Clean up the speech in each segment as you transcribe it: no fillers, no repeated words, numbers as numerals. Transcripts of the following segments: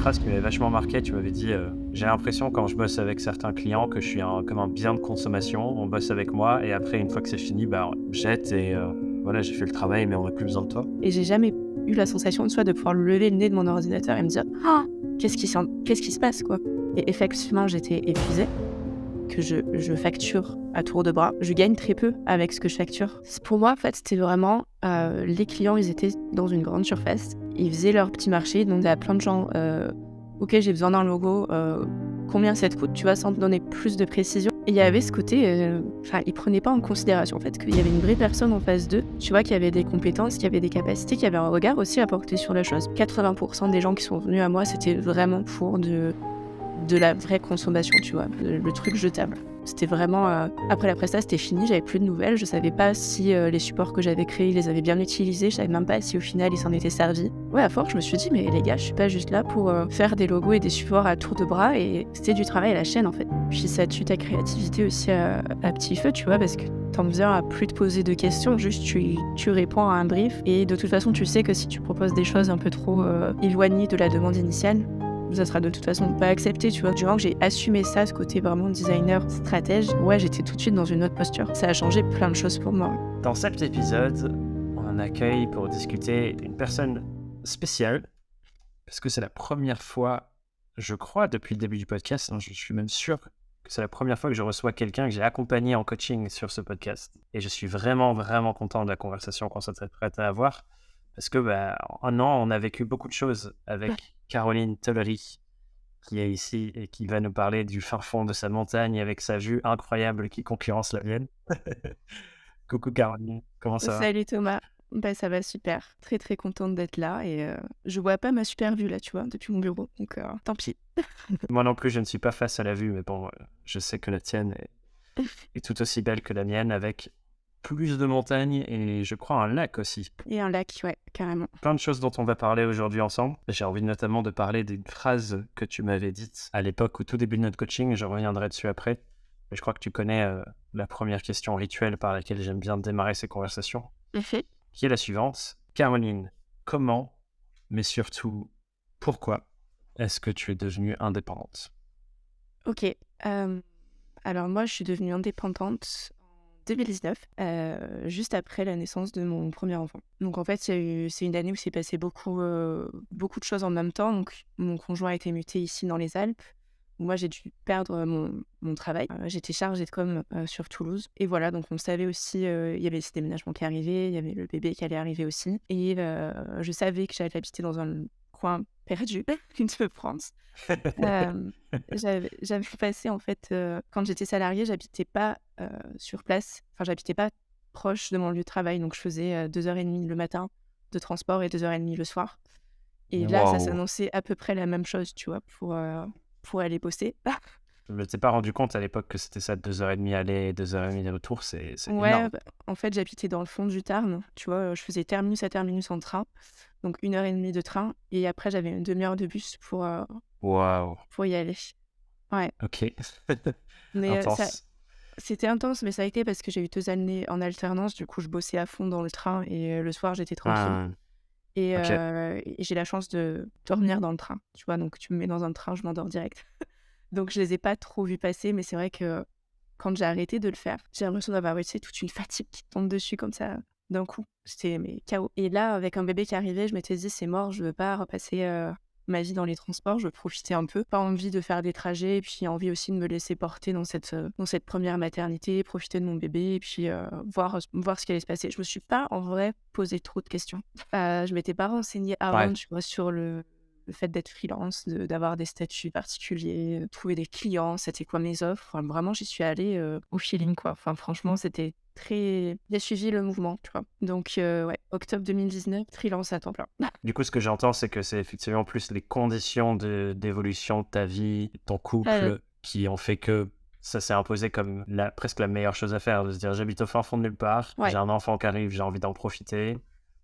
phrase qui m'avait vachement marqué. Tu m'avais dit j'ai l'impression quand je bosse avec certains clients que je suis comme un bien de consommation. On bosse avec moi et après, une fois que c'est fini, on jette et voilà, j'ai fait le travail, mais on n'a plus besoin de toi. Et j'ai jamais eu la sensation de pouvoir lever le nez de mon ordinateur et me dire ah, qu'est-ce qui se passe quoi. Et effectivement, j'étais épuisée, que je facture à tour de bras. Je gagne très peu avec ce que je facture. Pour moi, en fait, c'était vraiment les clients, ils étaient dans une grande surface, ils faisaient leur petit marché, donc il y a plein de gens. Ok, j'ai besoin d'un logo. Combien ça te coûte, tu vois, sans te donner plus de précision. Et il y avait ce côté, ils prenaient pas en considération en fait qu'il y avait une vraie personne en face d'eux, tu vois, qui avait des compétences, qui avait des capacités, qui avait un regard aussi à porter sur la chose. 80% des gens qui sont venus à moi, c'était vraiment pour de la vraie consommation, tu vois, le truc jetable. C'était vraiment... Après la presta, c'était fini, j'avais plus de nouvelles, je savais pas si les supports que j'avais créés, ils les avaient bien utilisés, je savais même pas si au final ils s'en étaient servis. Ouais, à force, je me suis dit, mais les gars, je suis pas juste là pour faire des logos et des supports à tour de bras, et c'était du travail à la chaîne en fait. Puis ça tue ta créativité aussi à petit feu, tu vois, parce que t'en viens à plus te poser de questions, juste tu réponds à un brief, et de toute façon, tu sais que si tu proposes des choses un peu trop éloignées de la demande initiale, ça sera de toute façon pas accepté, tu vois. Du moment que j'ai assumé ça, ce côté vraiment designer, stratège, ouais, j'étais tout de suite dans une autre posture. Ça a changé plein de choses pour moi. Dans cet épisode, on accueille pour discuter d'une personne spéciale, parce que c'est la première fois, je crois, depuis le début du podcast, je suis même sûr que c'est la première fois que je reçois quelqu'un que j'ai accompagné en coaching sur ce podcast. Et je suis vraiment, vraiment content de la conversation qu'on s'apprête à avoir, parce que en un an, on a vécu beaucoup de choses avec Caroline Tollery, qui est ici et qui va nous parler du fin fond de sa montagne avec sa vue incroyable qui concurrence la mienne. Coucou Caroline, comment ça va? Salut Thomas. Ça va super. Très très contente d'être là, et je vois pas ma super vue là, tu vois, depuis mon bureau, donc tant pis. Moi non plus, je ne suis pas face à la vue, mais bon, je sais que la tienne est tout aussi belle que la mienne, avec plus de montagnes et je crois un lac aussi. Et un lac, ouais, carrément. Plein de choses dont on va parler aujourd'hui ensemble. J'ai envie notamment de parler d'une phrase que tu m'avais dite à l'époque, au tout début de notre coaching, je reviendrai dessus après. Mais je crois que tu connais la première question rituelle par laquelle j'aime bien démarrer ces conversations, qui est la suivante. Caroline, comment, mais surtout pourquoi, est-ce que tu es devenue indépendante? Ok. Alors moi, je suis devenue indépendante en 2019, juste après la naissance de mon premier enfant. Donc en fait, c'est une année où s'est passé beaucoup de choses en même temps. Donc mon conjoint a été muté ici dans les Alpes. Moi, j'ai dû perdre mon travail. J'étais chargée de com sur Toulouse. Et voilà, donc on savait aussi, il y avait ce déménagement qui arrivait, il y avait le bébé qui allait arriver aussi. Et je savais que j'allais habiter dans un coin perdu de France. J'avais passé, en fait, quand j'étais salariée, j'habitais pas sur place. Enfin, j'habitais pas proche de mon lieu de travail. Donc, je faisais 2h30 le matin de transport et 2h30 le soir. Et là, ça Waouh! s'annonçait à peu près la même chose, tu vois, pour aller bosser. Je ne m'étais pas rendu compte à l'époque que c'était ça, 2h30 aller et 2h30 de retour, c'est Ouais, énorme. en fait, j'habitais dans le fond du Tarn. Tu vois, je faisais terminus à terminus en train. Donc, 1h30 de train. Et après, j'avais une demi-heure de bus Waouh! pour y aller. Ouais. Ok. Mais Intense. c'était intense, mais ça a été parce que j'ai eu 2 années en alternance. Du coup, je bossais à fond dans le train, et le soir, j'étais tranquille. Ah, Et, ok. et j'ai la chance de dormir dans le train. Tu vois, donc tu me mets dans un train, je m'endors direct. Donc, je les ai pas trop vus passer, mais c'est vrai que quand j'ai arrêté de le faire, j'ai l'impression d'avoir, tu sais, toute une fatigue qui tombe dessus comme ça d'un coup. C'était chaos. Et là, avec un bébé qui arrivait, je m'étais dit, c'est mort, je veux pas repasser ma vie dans les transports, je veux profiter un peu. Pas envie de faire des trajets, et puis envie aussi de me laisser porter dans cette première maternité, profiter de mon bébé, et puis voir ce qui allait se passer. Je me suis pas, en vrai, posé trop de questions. Je m'étais pas renseignée avant, Ouais. tu vois, sur le fait d'être freelance, d'avoir des statuts particuliers, trouver des clients, c'était quoi mes offres. Enfin, vraiment, j'y suis allée au feeling, quoi. Enfin, franchement, c'était très... J'ai suivi le mouvement, tu vois. Donc, ouais, octobre 2019, freelance à temps plein. Du coup, ce que j'entends, c'est que c'est effectivement plus les conditions d'évolution de ta vie, ton couple, qui ont fait que ça s'est imposé comme presque la meilleure chose à faire, de se dire j'habite au fin fond de nulle part, Ouais, j'ai un enfant qui arrive, j'ai envie d'en profiter,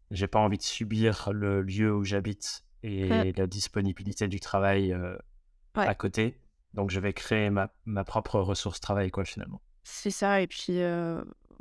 j'ai pas envie de subir le lieu où j'habite euh, et la disponibilité du travail ouais. à côté. Donc, je vais créer ma propre ressource travail, quoi, finalement. C'est ça, et puis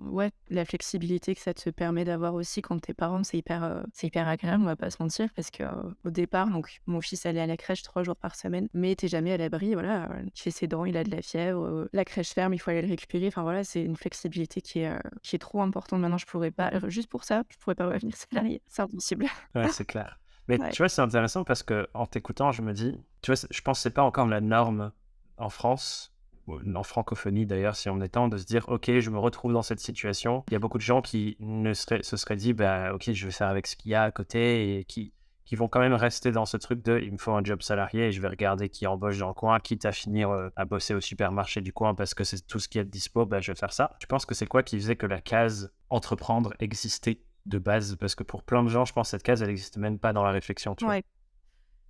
ouais, la flexibilité que ça te permet d'avoir aussi quand t'es parent, c'est hyper agréable, on va pas se mentir, parce que au départ, donc mon fils allait à la crèche 3 jours par semaine, mais t'es jamais à l'abri, voilà, il fait ses dents, il a de la fièvre, la crèche ferme, il faut aller le récupérer, enfin voilà, c'est une flexibilité qui est trop importante. Maintenant, je pourrais pas, juste pour ça, je pourrais pas revenir salarié, c'est impossible. Ouais, c'est clair. Mais Ouais. tu vois, c'est intéressant parce que en t'écoutant, je me dis, tu vois, je pense que c'est pas encore la norme en France, ou en francophonie d'ailleurs, si on est temps, de se dire, ok, je me retrouve dans cette situation. Il y a beaucoup de gens qui se seraient dit, bah, ok, je vais faire avec ce qu'il y a à côté et qui vont quand même rester dans ce truc de, il me faut un job salarié et je vais regarder qui embauche dans le coin, quitte à finir à bosser au supermarché du coin parce que c'est tout ce qui est dispo, bah, je vais faire ça. Tu penses que c'est quoi qui faisait que la case entreprendre existait de base? Parce que pour plein de gens, je pense que cette case, elle n'existe même pas dans la réflexion, tu vois. Ouais.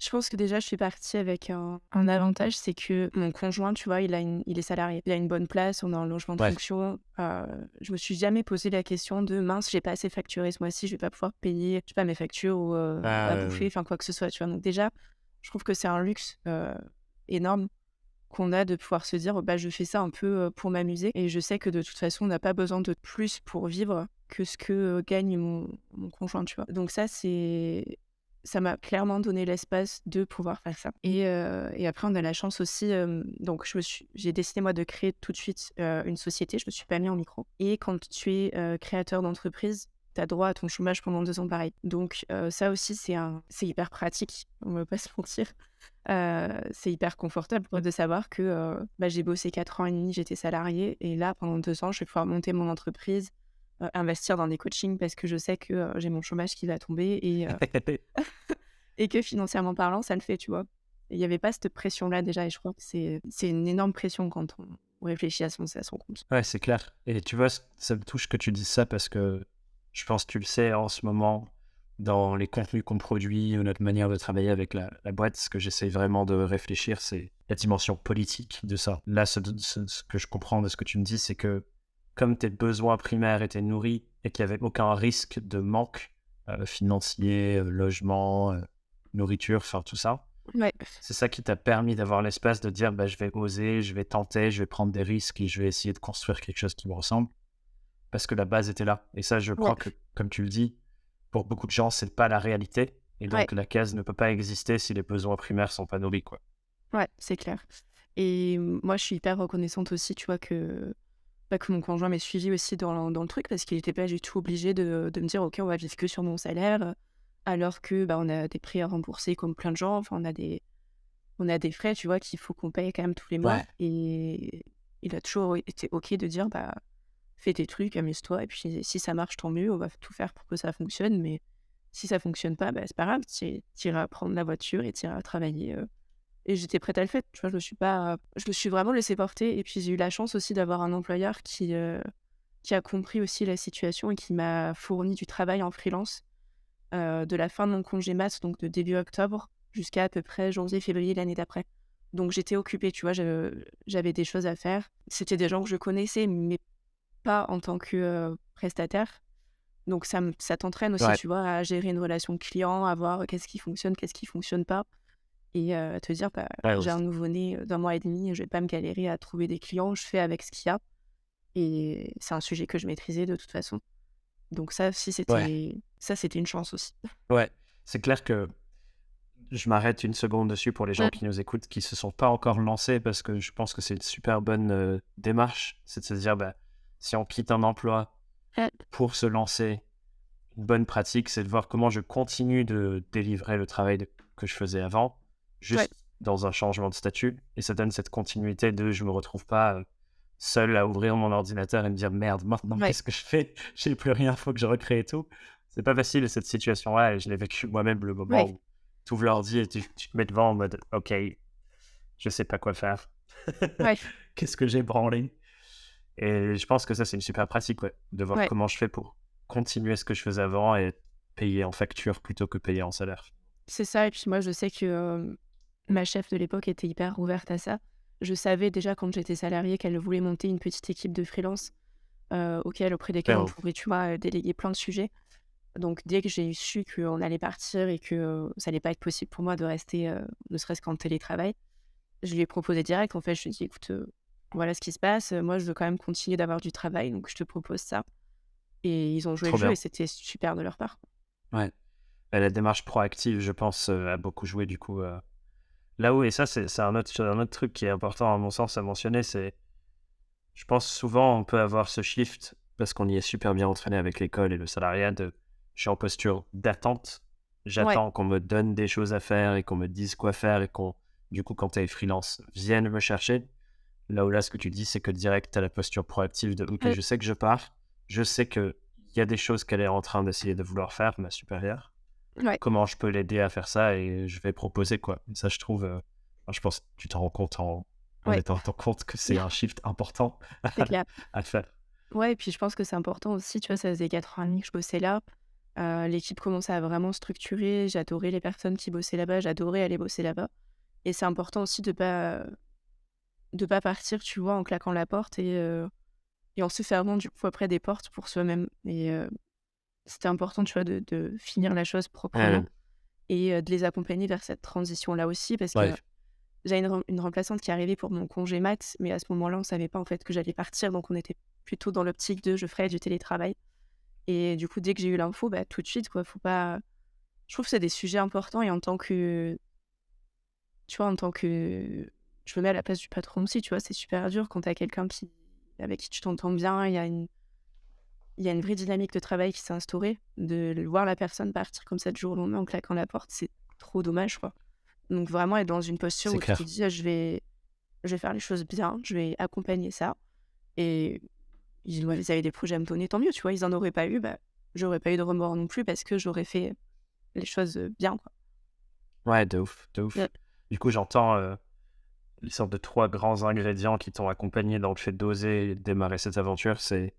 Je pense que déjà, je suis partie avec un avantage, c'est que mon conjoint, tu vois, il est salarié. Il a une bonne place, on a un logement de Ouais. fonction. Je me suis jamais posé la question de mince, j'ai pas assez facturé ce mois-ci, je vais pas pouvoir payer, je sais pas, mes factures ou à bouffer, enfin quoi que ce soit, tu vois. Donc déjà, je trouve que c'est un luxe énorme qu'on a de pouvoir se dire, bah, je fais ça un peu pour m'amuser. Et je sais que de toute façon, on n'a pas besoin de plus pour vivre que ce que gagne mon conjoint, tu vois. Donc ça m'a clairement donné l'espace de pouvoir faire ça. Et après, on a la chance aussi. Donc, j'ai décidé, moi, de créer tout de suite une société. Je me suis pas mis en micro. Et quand tu es créateur d'entreprise, tu as droit à ton chômage pendant 2 ans pareil. Donc, ça aussi, c'est hyper pratique. On va pas se mentir. C'est hyper confortable de savoir que bah, j'ai bossé 4 ans et demi, j'étais salariée. Et là, pendant 2 ans, je vais pouvoir monter mon entreprise, investir dans des coachings parce que je sais que j'ai mon chômage qui va tomber et que financièrement parlant, ça le fait, tu vois. Il n'y avait pas cette pression-là déjà et je crois que c'est une énorme pression quand on réfléchit à son compte. Ouais, c'est clair. Et tu vois, ça me touche que tu dises ça parce que je pense que tu le sais en ce moment, dans les contenus qu'on produit ou notre manière de travailler avec la boîte, ce que j'essaie vraiment de réfléchir, c'est la dimension politique de ça. Là, ce que je comprends de ce que tu me dis, c'est que comme tes besoins primaires étaient nourris et qu'il n'y avait aucun risque de manque financier, logement, nourriture, enfin tout ça, Ouais, c'est ça qui t'a permis d'avoir l'espace de dire bah, je vais oser, je vais tenter, je vais prendre des risques et je vais essayer de construire quelque chose qui me ressemble parce que la base était là. Et ça, je ouais, crois que, comme tu le dis, pour beaucoup de gens, c'est pas la réalité. Et ouais, donc, la case ne peut pas exister si les besoins primaires sont pas nourris, quoi. ouais, c'est clair. Et moi, je suis hyper reconnaissante aussi, tu vois, que mon conjoint m'ait suivi aussi dans le truc parce qu'il n'était pas du tout obligé de me dire, OK, on va vivre que sur mon salaire, alors que bah, on a des prix à rembourser comme plein de gens. Enfin, on a des frais, tu vois, qu'il faut qu'on paye quand même tous les mois. Ouais. Et il a toujours été OK de dire, bah, fais tes trucs, amuse-toi. Et puis, si ça marche, tant mieux. On va tout faire pour que ça fonctionne. Mais si ça fonctionne pas, bah, c'est pas grave. Tu iras prendre la voiture et tu iras travailler. Et j'étais prête à le faire. Tu vois, je me suis vraiment laissée porter. Et puis, j'ai eu la chance aussi d'avoir un employeur qui a compris aussi la situation et qui m'a fourni du travail en freelance de la fin de mon congé mat, donc de début octobre, jusqu'à peu près janvier, février l'année d'après. Donc j'étais occupée, tu vois, j'avais des choses à faire. C'était des gens que je connaissais, mais pas en tant que prestataire. Donc ça t'entraîne aussi, Ouais. tu vois, à gérer une relation client, à voir qu'est-ce qui fonctionne pas. Et à te dire, bah, Ouais, j'ai un aussi. nouveau-né d'1 mois et demi, je vais pas me galérer à trouver des clients, je fais avec ce qu'il y a. Et c'est un sujet que je maîtrisais de toute façon. Donc Ouais. c'était une chance aussi. Ouais. C'est clair que je m'arrête une seconde dessus pour les gens Mmh. qui nous écoutent, qui se sont pas encore lancés parce que je pense que c'est une super bonne démarche. C'est de se dire, bah, si on quitte un emploi pour se lancer, une bonne pratique, c'est de voir comment je continue de délivrer le travail que je faisais avant, Ouais, juste dans un changement de statut. Et ça donne cette continuité de je me retrouve pas seul à ouvrir mon ordinateur et me dire merde, maintenant ouais, qu'est-ce que je fais? J'ai plus rien, faut que je recrée tout. C'est pas facile cette situation-là et je l'ai vécu moi-même le moment ouais, où tu ouvres l'ordi et tu te mets devant en mode ok, je sais pas quoi faire. ouais, Qu'est-ce que j'ai branlé? Et je pense que ça, c'est une super pratique, ouais, de voir ouais, comment je fais pour continuer ce que je faisais avant et payer en facture plutôt que payer en salaire. c'est ça. Et puis moi, je sais que ma chef de l'époque était hyper ouverte à ça. Je savais déjà quand j'étais salariée qu'elle voulait monter une petite équipe de freelance auprès desquels on Super. pourrait, tu vois, déléguer plein de sujets. Donc dès que j'ai su qu'on allait partir et que ça allait pas être possible pour moi de rester ne serait-ce qu'en télétravail, je lui ai proposé direct. En fait, je lui ai dit, écoute, voilà ce qui se passe. Moi, je veux quand même continuer d'avoir du travail, donc je te propose ça. Et ils ont joué le Trop jeu et bien. c'était super de leur part. Ouais. Bah, la démarche proactive, je pense, a beaucoup joué du coup, là où et ça, c'est un autre truc qui est important à mon sens à mentionner, c'est je pense souvent on peut avoir ce shift parce qu'on y est super bien entraîné avec l'école et le salariat de je suis en posture d'attente. Ouais, J'attends qu'on me donne des choses à faire et qu'on me dise quoi faire et qu'on du coup, quand tu es freelance, vienne me chercher. Là où là, ce que tu dis, c'est que direct, tu as la posture proactive de OK, heu, je sais que je pars, je sais qu'il y a des choses qu'elle est en train d'essayer de vouloir faire, ma supérieure. ouais, Comment je peux l'aider à faire ça et je vais proposer quoi. Et ça, je trouve, enfin, je pense que tu t'en rends compte en ouais, étant compte que c'est un shift important c'est clair. à faire. Ouais et puis je pense que c'est important aussi, tu vois, ça faisait 4 ans et demi que je bossais là. L'équipe commençait à vraiment structurer. J'adorais les personnes qui bossaient là-bas, j'adorais aller bosser là-bas et c'est important aussi de pas partir, tu vois, en claquant la porte et en se fermant du coup après des portes pour soi-même et c'était important, tu vois, de finir la chose proprement et de les accompagner vers cette transition-là aussi parce que Ouais, j'avais une remplaçante qui arrivait pour mon congé mat, mais à ce moment-là, on savait pas en fait que j'allais partir, donc on était plutôt dans l'optique de je ferai du télétravail et du coup, dès que j'ai eu l'info, bah, tout de suite quoi, faut pas je trouve que c'est des sujets importants et en tant que tu vois, en tant que je me mets à la place du patron aussi, tu vois? C'est super dur quand tu as quelqu'un avec qui tu t'entends bien, il y a une vraie dynamique de travail qui s'est instaurée. De voir la personne partir comme ça du jour au lendemain en claquant la porte, c'est trop dommage, quoi. Donc vraiment être dans une posture c'est où tu te clair. dis: «Je vais faire les choses bien, je vais accompagner ça» et ils avaient des projets à me donner, tant mieux, tu vois? Ils en auraient pas eu, bah, j'aurais pas eu de remords non plus parce que j'aurais fait les choses, bien, quoi. Ouais, de ouf, de Mmh. ouf. Du coup, j'entends, les sortes de 3 grands ingrédients qui t'ont accompagné dans le fait d'oser démarrer cette aventure. C'est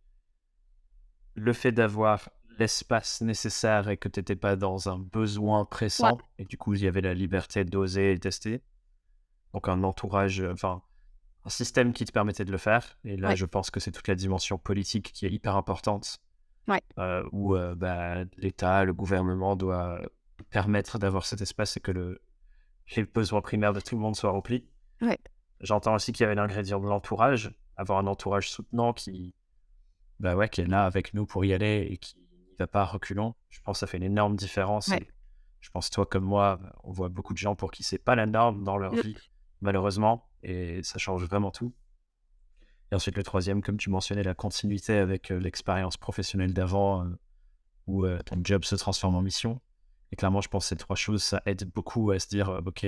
le fait d'avoir l'espace nécessaire et que tu étais pas dans un besoin Ouais, pressant et du coup, il y avait la liberté d'oser et tester. Donc un entourage, enfin, un système qui te permettait de le faire et là, ouais, je pense que c'est toute la dimension politique qui est hyper importante, ouais, où, bah, l'État, le gouvernement doit permettre d'avoir cet espace et que les besoins primaires de tout le monde soient remplis. ouais, J'entends aussi qu'il y avait l'ingrédient de l'entourage, avoir un entourage soutenant qui, bah, ouais, qui est là avec nous pour y aller et qui n'y va pas à reculons. Je pense que ça fait une énorme différence ouais. et je pense toi comme moi, on voit beaucoup de gens pour qui c'est pas la norme dans leur Mmh. vie, malheureusement et ça change vraiment tout. Et ensuite le troisième, comme tu mentionnais, la continuité avec, l'expérience professionnelle d'avant, où, ton job se transforme en mission et clairement, je pense que ces 3 choses, ça aide beaucoup à se dire, «OK,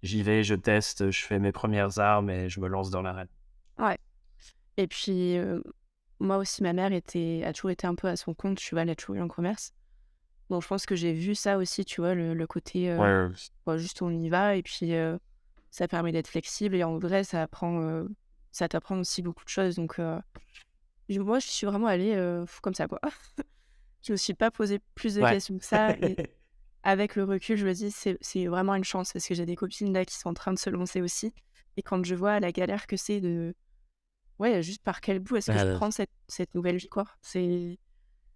j'y vais, je teste, je fais mes premières armes et je me lance dans l'arène». Ouais et puis, moi aussi, ma mère a toujours été un peu à son compte, tu vois? Elle a toujours eu un commerce. Donc je pense que j'ai vu ça aussi, tu vois? Le côté, Ouais, ouais, bah, juste on y va et puis, ça permet d'être flexible et en vrai ça t'apprend aussi beaucoup de choses donc moi je suis vraiment allée, comme ça, quoi. Je me suis pas posé plus de ouais. questions que ça et avec le recul, je me dis: «C'est vraiment une chance» parce que j'ai des copines là qui sont en train de se lancer aussi et quand je vois la galère que c'est de ouais, juste par quel bout est-ce que je prends cette nouvelle vie, quoi?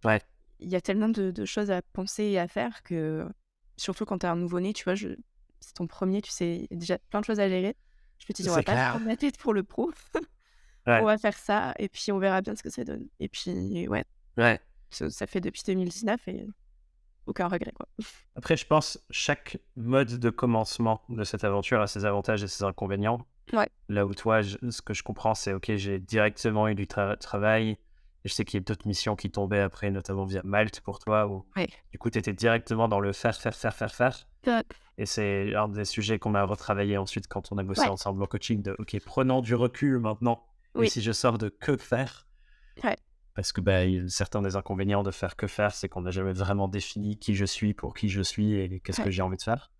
Ouais, Il y a tellement de choses à penser et à faire que surtout quand tu as un nouveau-né, tu vois, c'est ton premier, tu sais, il y a déjà plein de choses à gérer. Je me suis dit: «On va c'est pas se clair. prendre la tête pour le pro, on Ouais, va faire ça et puis on verra bien ce que ça donne» et puis ouais, ouais. ça fait depuis 2019 et aucun regret, quoi. Après, je pense chaque mode de commencement de cette aventure a ses avantages et ses inconvénients. Ouais, Là où toi, ce que je comprends, c'est OK, j'ai directement eu du travail. Et je sais qu'il y a d'autres missions qui tombaient après, notamment via Malte pour toi, où ouais. du coup, tu étais directement dans le faire, faire, faire, faire, faire. Et c'est un des sujets qu'on a retravaillé ensuite quand on a bossé Ouais, ensemble en coaching de OK, prenons du recul maintenant. Et oui, si je sors de que faire, ouais, parce que bah, certains des inconvénients de faire que faire, c'est qu'on n'a jamais vraiment défini qui je suis, pour qui je suis et qu'est-ce que ouais, j'ai envie de faire.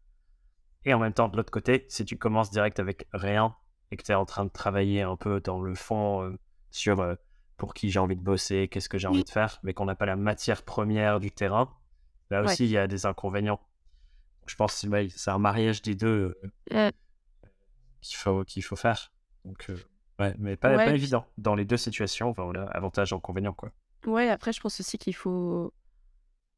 Et en même temps, de l'autre côté, si tu commences direct avec rien et que tu es en train de travailler un peu dans le fond sur pour qui j'ai envie de bosser, qu'est-ce que j'ai envie mmh, de faire, mais qu'on n'a pas la matière première du terrain, là ouais, aussi, il y a des inconvénients. Je pense que ouais, c'est un mariage des deux mmh, qu'il faut faire. Donc, ouais, mais pas ouais, puis évident. Dans les deux situations, enfin, voilà, avantage, inconvénient, quoi. ouais, après je pense aussi qu'il faut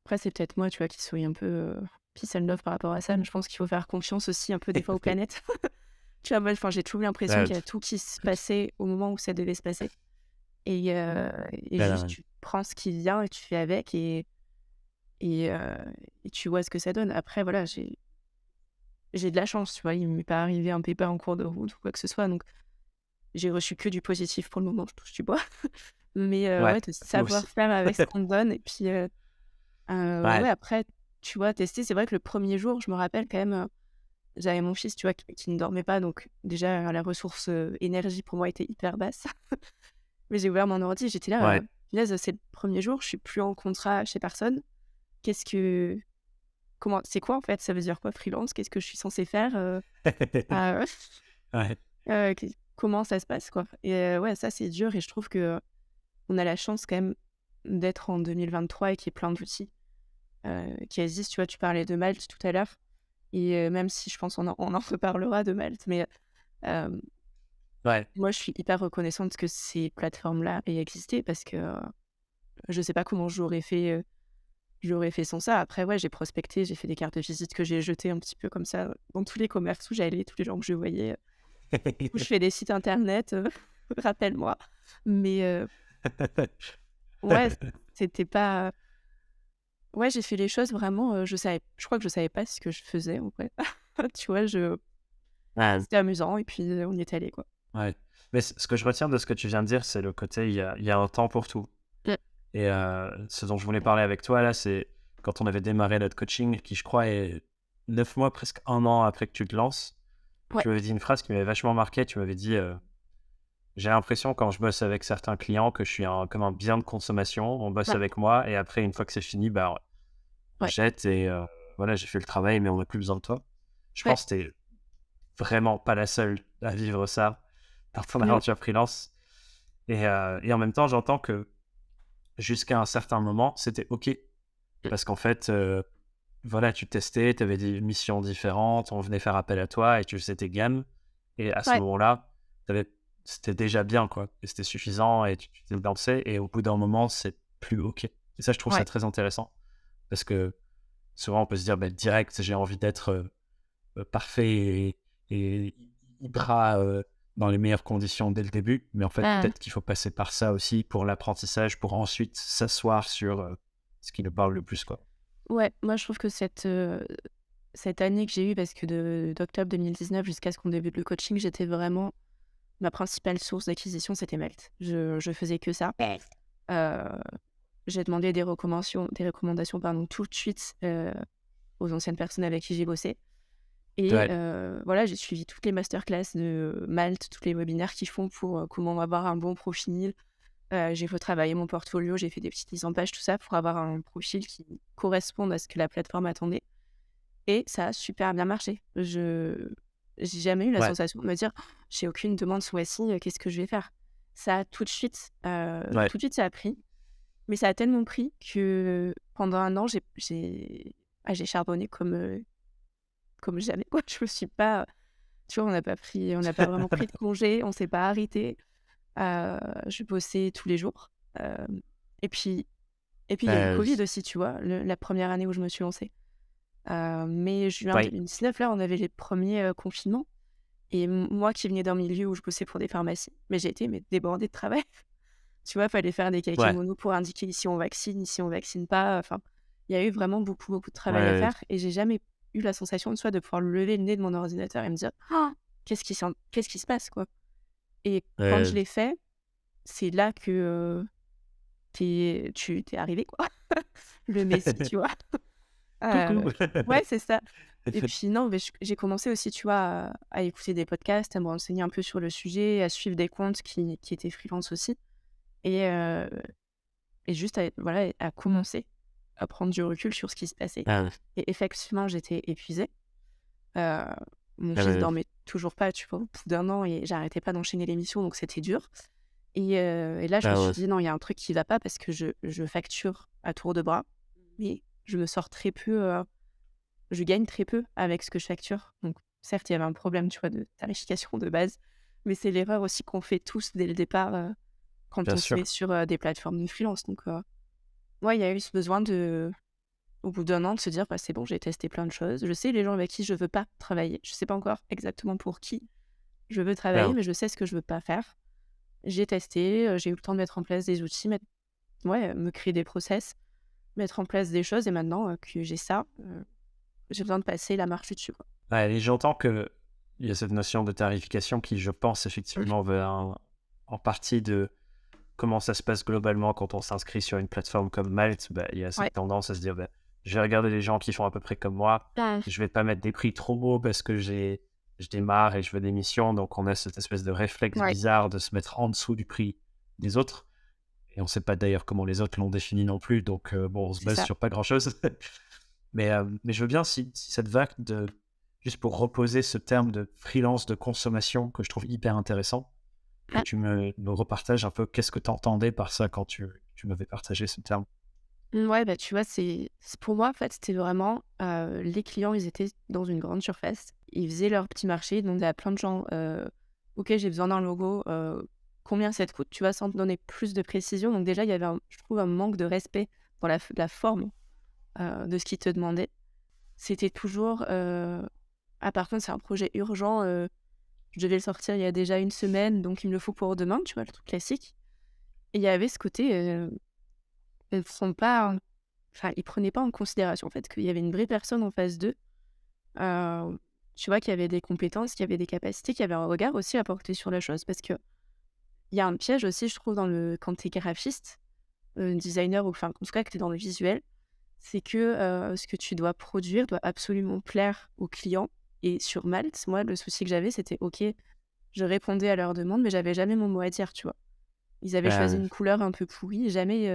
après c'est peut-être moi, tu vois, qui suis un peu, peace and love par rapport à ça, mais je pense qu'il faut faire confiance aussi un peu des fois aux planètes. Tu vois, moi, enfin, j'ai toujours eu l'impression Ouais, qu'il y a tout qui se passait au moment où ça devait se passer. Et ouais, juste, ouais. tu prends ce qui vient et tu fais avec et, euh, et tu vois ce que ça donne. Après, voilà, j'ai de la chance, tu vois. Il m'est pas arrivé un pépin en cours de route ou quoi que ce soit. Donc, j'ai reçu que du positif pour le moment, je touche du bois. Mais Ouais, ouais, de moi savoir aussi. faire avec ce qu'on te donne. Et puis, ouais, Ouais, après, tu vois, tester. C'est vrai que le premier jour, je me rappelle quand même, j'avais mon fils, tu vois, qui ne dormait pas. Donc, déjà, la ressource énergie pour moi était hyper basse. Mais j'ai ouvert mon ordi, j'étais là, ouais. punaise, c'est le premier jour, je suis plus en contrat chez personne. Qu'est-ce que comment c'est quoi, en fait? Ça veut dire quoi freelance? Qu'est-ce que je suis censée faire? Ah, Ouais, qu comment ça se passe, quoi? Et ouais, ça, c'est dur et je trouve que on a la chance quand même d'être en 2023 et qu'il y ait plein d'outils, qui existent. Tu vois, tu parlais de Malte tout à l'heure et même si je pense on en reparlera de Malte, mais hem, ouais. moi, je suis hyper reconnaissante que ces plateformes-là aient existé parce que, je sais pas comment j'aurais fait sans ça. Après, ouais, j'ai prospecté, j'ai fait des cartes de visite que j'ai jetées un petit peu comme ça, dans tous les commerces où j'allais, tous les gens que je voyais, où je fais des sites internet, rappelle-moi. Mais ouais, c'était pas ouais, j'ai fait les choses vraiment, je crois que je savais pas ce que je faisais, en vrai. Tu vois, Ouais, c'était amusant et puis, on y est allé quoi. ouais. Mais ce que je retiens de ce que tu viens de dire, c'est le côté, il y a un temps pour tout. Mmh. Et ce dont je voulais parler avec toi, là, c'est quand on avait démarré notre coaching, qui je crois est 9 mois, presque un an après que tu te lances, Ouais, tu m'avais dit une phrase qui m'avait vachement marqué. Tu m'avais dit j'ai l'impression quand je bosse avec certains clients que je suis comme un bien de consommation. On bosse ouais, avec moi et après, une fois que c'est fini, bah, on ouais, jette et voilà, j'ai fait le travail, mais on n'a plus besoin de toi. Je ouais. pense que t'es vraiment pas la seule à vivre ça dans ton Mmh. aventure freelance. Et en même temps, j'entends que jusqu'à un certain moment, c'était OK. Mmh. Parce qu'en fait, voilà, tu testais, tu avais des missions différentes, on venait faire appel à toi et tu faisais tes gammes. Et à ce Ouais, moment-là, t'avais c'était déjà bien, quoi. Et c'était suffisant et tu t'es lancé et au bout d'un moment, c'est plus OK. Et ça, je trouve ça ouais, très intéressant parce que souvent, on peut se dire: «Bah, direct, j'ai envie d'être, parfait et hyper, dans les meilleures conditions dès le début». Mais en fait, mmh, peut-être qu'il faut passer par ça aussi pour l'apprentissage, pour ensuite s'asseoir sur, ce qui nous parle le plus, quoi. ouais, moi je trouve que cette année que j'ai eue, parce que d'octobre 2019 jusqu'à ce qu'on débute le coaching, j'étais vraiment ma principale source d'acquisition, c'était Malte. Je faisais que ça. Heu, j'ai demandé des recommandations, pardon, tout de suite, aux anciennes personnes avec qui j'ai bossé et Ouais, voilà, j'ai suivi toutes les masterclass de Malte, tous les webinaires qu'ils font pour, comment avoir un bon profil. J'ai retravaillé mon portfolio, j'ai fait des petites mises en page, tout ça, pour avoir un profil qui corresponde à ce que la plateforme attendait et ça a super bien marché. J'ai jamais eu la ouais, sensation de me dire: «Oh, «J'ai aucune demande ce mois-ci, qu'est-ce que je vais faire?» Ça a ouais. tout de suite ça a pris, mais ça a tellement pris que pendant un an j'ai charbonné comme jamais quoi. Je me suis pas tu vois, on n'a pas vraiment pris de congé, on s'est pas arrêté. Je bossais tous les jours, hem et puis il y a eu le covid S aussi, tu vois? La première année où je me suis lancée. Mai, juin Oui, 2019, là, on avait les premiers confinements et moi qui venais d'un milieu où je bossais pour des pharmacies, mais j'ai été débordée de travail. Tu vois, fallait faire des ouais, kakémonos pour indiquer ici on vaccine pas, enfin, il y a eu vraiment beaucoup, beaucoup de travail à ouais, faire et j'ai jamais eu la sensation, tu vois, de pouvoir lever le nez de mon ordinateur et me dire: «Ah, qu'est-ce qui se passe, quoi?» Et quand je heu, l'ai fait, c'est là que, tu es arrivé, quoi. Le messie, tu vois? coucou. Ouais, c'est ça. Et puis non, mais j'ai commencé aussi, tu vois, à écouter des podcasts, à me renseigner un peu sur le sujet, à suivre des comptes qui étaient freelance aussi et juste à commencer à prendre du recul sur ce qui se passait Ah, et effectivement, j'étais épuisée. Heu, mon ah fils ouais, dormait toujours pas, tu vois, au bout d'un an et j'arrêtais pas d'enchaîner les missions, donc c'était dur et là, je me ah suis ouais, dit: «Non, il y a un truc qui va pas» parce que je facture à tour de bras, mais je me sors très peu, je gagne très peu avec ce que je facture. Donc certes, il y avait un problème, tu vois, de tarification de base, mais c'est l'erreur aussi qu'on fait tous dès le départ, quand bien on se met sûr. sur, des plateformes de freelance. Donc ouais, il y a eu ce besoin au bout d'un an, de se dire: «Bah, c'est bon, j'ai testé plein de choses. Je sais les gens avec qui je veux pas travailler. Je sais pas encore exactement pour qui, Je veux travailler, Clairement. mais je sais ce que je veux pas faire. J'ai testé, j'ai eu le temps de mettre en place des outils, me créer des process, mettre en place des choses et maintenant, que j'ai ça, j'ai besoin de passer la marche du dessus, quoi. Ouais, et j'entends qu'il y a cette notion de tarification qui, je pense, Mmh. effectivement, va en partie de comment ça se passe globalement quand on s'inscrit sur une plateforme comme Malte. Bah, il y a Ouais. cette tendance à se dire, bah, je vais regarder les gens qui font à peu près comme moi. Mmh. Je vais pas mettre des prix trop hauts parce que je démarre et je veux des missions. Donc, on a cette espèce de réflexe Ouais, bizarre de se mettre en dessous du prix des autres. Et on sait pas d'ailleurs comment les autres l'ont défini non plus. Donc, bon, on se c'est base ça. sur pas grand-chose. Mais je veux bien, si ça te va, juste pour reposer ce terme de freelance de consommation que je trouve hyper intéressant, que Ah. tu me repartages un peu qu'est-ce que tu entendais par ça quand tu m'avais partagé ce terme. Ouais, bah, tu vois, c'est pour moi, en fait, c'était vraiment, les clients, ils étaient dans une grande surface. Ils faisaient leur petit marché, ils demandaient à plein de gens, «OK, j'ai besoin d'un logo, combien ça te coûte?» Tu vois? Sans te donner plus de précision. Donc déjà, il y avait je trouve un manque de respect dans la forme, de ce qu'ils te demandaient. C'était toujours, «Ah par contre, c'est un projet urgent, je devais le sortir il y a déjà une semaine, donc il me le faut pour demain», tu vois? Le truc classique. Et il y avait ce côté, elles sont pas enfin, ils prenaient pas en considération, en fait, qu'il y avait une vraie personne en face d'eux, heu, tu vois? Qui avait des compétences, qui avait des capacités, qui avait un regard aussi à porter sur la chose. Parce qu'il y a un piège aussi, je trouve, quand tu es graphiste, designer ou enfin, en tout cas que tu es dans le visuel, c'est que, ce que tu dois produire doit absolument plaire aux clients. Et sur Malte, moi, le souci que j'avais, c'était OK, je répondais à leurs demandes, mais j'avais jamais mon mot à dire, tu vois? Ils avaient choisi Euh, une couleur un peu pourrie, jamais,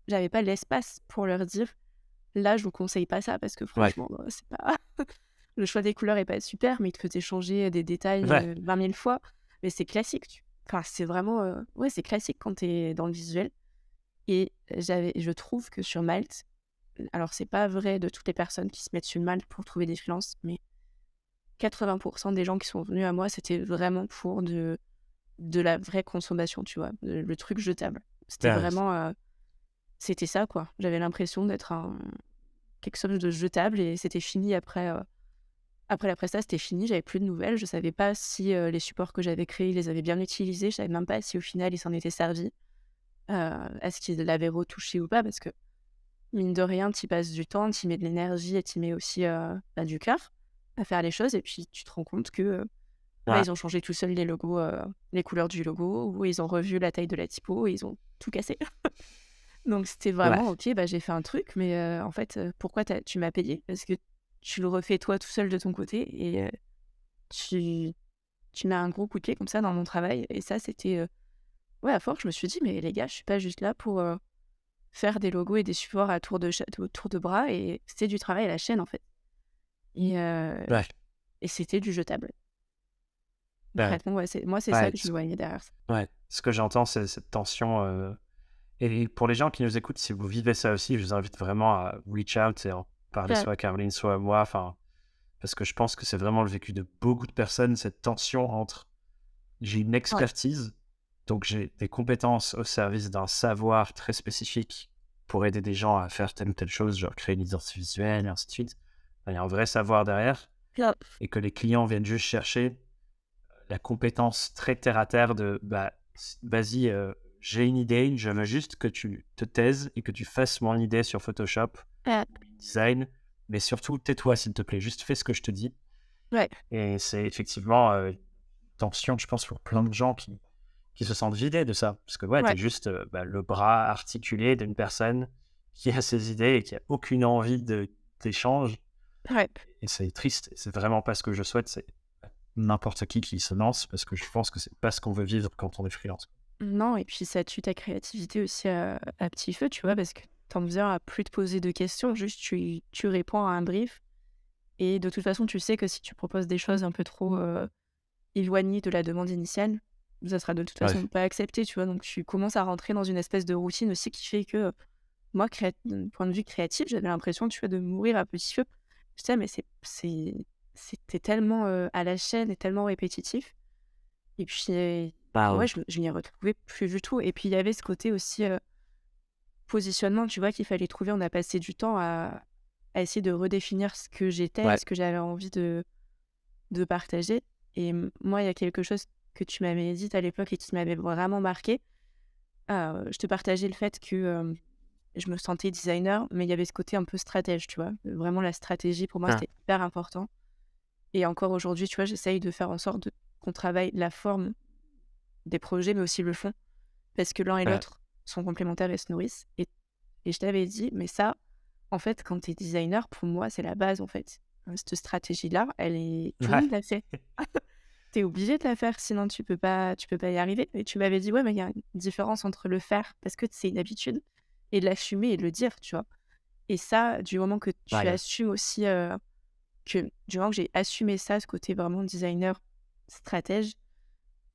j'avais pas l'espace pour leur dire: «Là, je vous conseille pas ça parce que ouais, franchement, c'est pas le choix des couleurs est pas super», mais ils te faisaient changer des détails, ouais, 20 000 fois. Mais c'est classique, enfin, c'est vraiment, ouais, c'est classique quand tu es dans le visuel. Et je trouve que sur Malte, alors c'est pas vrai de toutes les personnes qui se mettent sur Malte pour trouver des freelances, mais 80 des gens qui sont venus à moi, c'était vraiment pour de la vraie consommation, tu vois? Le truc jetable. C'était euh, vraiment, c'était ça, quoi. J'avais l'impression d'être quelque chose de jetable et c'était fini après la presta, c'était fini, j'avais plus de nouvelles. Je savais pas si, les supports que j'avais créés, ils les avaient bien utilisés. Je savais même pas si au final ils s'en étaient servis. Est-ce qu'ils l'avaient retouché ou pas? Parce que mine de rien, tu y passes du temps, tu y mets de l'énergie et tu y mets aussi, bah, du cœur à faire les choses et puis tu te rends compte que, bah, ouais, ils ont changé tout seuls les logos, les couleurs du logo ou ils ont revu la taille de la typo et ils ont tout cassé. Donc c'était ouais, vraiment OK, bah, j'ai fait un truc, mais en fait, pourquoi tu m'as payé? Parce que tu le refais toi tout seul de ton côté et tu tu mets un gros coup de pied comme ça dans mon travail et ça c'était, ouais, à force je me suis dit: «Mais les gars, je suis pas juste là pour, faire des logos et des supports à tour de bras» et c'était du travail à la chaîne, en fait. Et ouais, et c'était du jetable. ouais, Concrètement, ouais, c'est ça ouais, que je voyais derrière ça. ouais. Ce que j'entends, c'est cette tension. Et pour les gens qui nous écoutent, si vous vivez ça aussi, je vous invite vraiment à reach out et en parler Ouais, soit à Caroline, soit à moi. Enfin, parce que je pense que c'est vraiment le vécu de beaucoup de personnes, cette tension entre j'ai une ouais, expertise, donc j'ai des compétences au service d'un savoir très spécifique pour aider des gens à faire telle ou telle chose, genre créer une identité visuelle et ainsi de suite. Il y a un vrai savoir derrière ouais, et que les clients viennent juste chercher la compétence très terre à terre de bah, vas-y, j'ai une idée, je veux juste que tu te taises et que tu fasses mon idée sur Photoshop, ouais, design, mais surtout tais-toi s'il te plaît, juste fais ce que je te dis. ouais, Et c'est effectivement tension, je pense, pour plein de gens qui se sentent vidés de ça. Parce que ouais, ouais, t'es juste bah, le bras articulé d'une personne qui a ses idées et qui a aucune envie d'échange. ouais. Et c'est triste. Et c'est vraiment pas ce que je souhaite. C'est n'importe qui se lance parce que je pense que c'est pas ce qu'on veut vivre quand on est freelance. Non et puis ça tue ta créativité aussi à petit feu, tu vois? Parce que tu en viens à plus te poser de questions, juste tu réponds à un brief et de toute façon, tu sais que si tu proposes des choses un peu trop, éloignées de la demande initiale, ça sera de toute Ouais, façon pas accepté, tu vois? Donc tu commences à rentrer dans une espèce de routine aussi qui fait que, moi, d'un point de vue créatif, j'avais l'impression, tu vois, de mourir à petit feu. Je disais: «Mais c'était tellement, à la chaîne et tellement répétitif». Et puis, bah, ouais, je m'y retrouvais plus du tout et puis il y avait ce côté aussi, positionnement, tu vois, qu'il fallait trouver. On a passé du temps à essayer de redéfinir ce que j'étais et ouais, ce que j'avais envie de partager Moi, il y a quelque chose que tu m'avais dit à l'époque et qui m'avait vraiment marqué. Je te partageais le fait que je me sentais designer, mais il y avait ce côté un peu stratège, tu vois. Vraiment, la stratégie, pour moi, Ah, c'était hyper important. Et encore aujourd'hui, tu vois, j'essaye de faire en sorte qu'on travaille la forme des projets, mais aussi le fond, parce que l'un et ouais, l'autre sont complémentaires et se nourrissent. Et je t'avais dit, mais ça, en fait, quand tu es designer, pour moi, c'est la base, en fait. Cette stratégie-là, tout le ouais, monde l'a fait. Tu es obligé de la faire, sinon tu peux pas y arriver. Et tu m'avais dit, ouais, mais il y a une différence entre le faire, parce que c'est une habitude, et l'assumer et le dire, tu vois. Et ça, du moment que tu ouais, assumes aussi, du moment que j'ai assumé ça, ce côté vraiment designer stratège,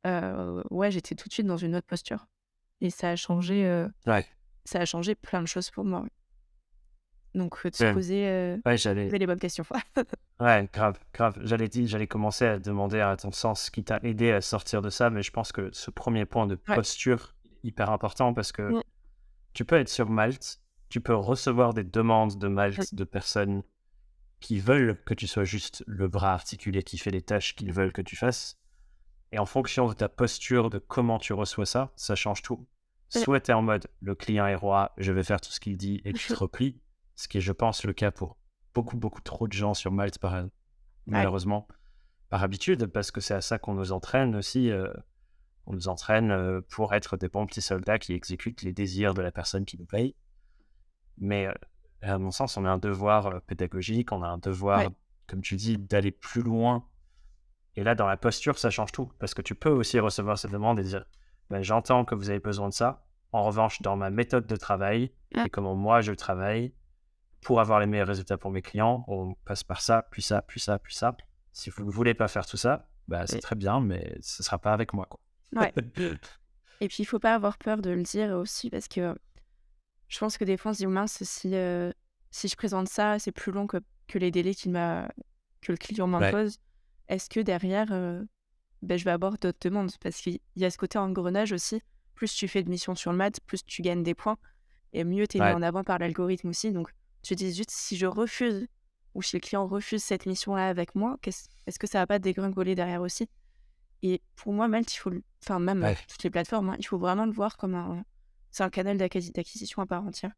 ouais, j'étais tout de suite dans une autre posture. Et ouais, ça a changé plein de choses pour moi, ouais. Donc, de se ouais, ouais, poser les bonnes questions. ouais, grave, grave. J'allais commencer à demander à ton sens ce qui t'a aidé à sortir de ça, mais je pense que ce premier point de Ouais. posture est hyper important parce que Mmh, tu peux être sur Malte, tu peux recevoir des demandes de mmh, Malte de personnes qui veulent que tu sois juste le bras articulé qui fait les tâches qu'ils veulent que tu fasses. Et en fonction de ta posture, de comment tu reçois ça, ça change tout. ouais. Soit tu es en mode le client est roi, je vais faire tout ce qu'il dit et tu te replies, ce qui est, je pense, le cas pour beaucoup, beaucoup trop de gens sur Malte, Ouais, malheureusement, par habitude, parce que c'est à ça qu'on nous entraîne aussi. On nous entraîne pour être des bons petits soldats qui exécutent les désirs de la personne qui nous paye. Mais à mon sens, on a un devoir pédagogique, on a un ouais, devoir, comme tu dis, d'aller plus loin. Et là, dans la posture, ça change tout. Parce que tu peux aussi recevoir cette demande et dire ben, j'entends que vous avez besoin de ça. En revanche, dans ma méthode de travail mmh, et comment moi je travaille, pour avoir les meilleurs résultats pour mes clients, on passe par ça, puis ça, puis ça, puis ça. Si vous ne voulez pas faire tout ça, bah, c'est ouais, très bien, mais ce ne sera pas avec moi, quoi. ouais. Et puis, il faut pas avoir peur de le dire aussi parce que je pense que des fois, on se dit: «Mince, si je présente ça, c'est plus long que les délais que le client Ouais, m'impose. Est-ce que derrière, je vais avoir d'autres demandes?» Parce qu'il y a ce côté engrenage aussi. Plus tu fais de missions sur le mat, plus tu gagnes des points et mieux tu es mis ouais, en avant par l'algorithme aussi. Donc, je dis juste, si je refuse ou si le client refuse cette mission-là avec moi, est-ce que ça va pas dégringoler derrière aussi? Et pour moi, Malte, il faut enfin même, ouais, toutes les plateformes, hein, il faut vraiment le voir comme c'est un canal d'acquisition à part entière.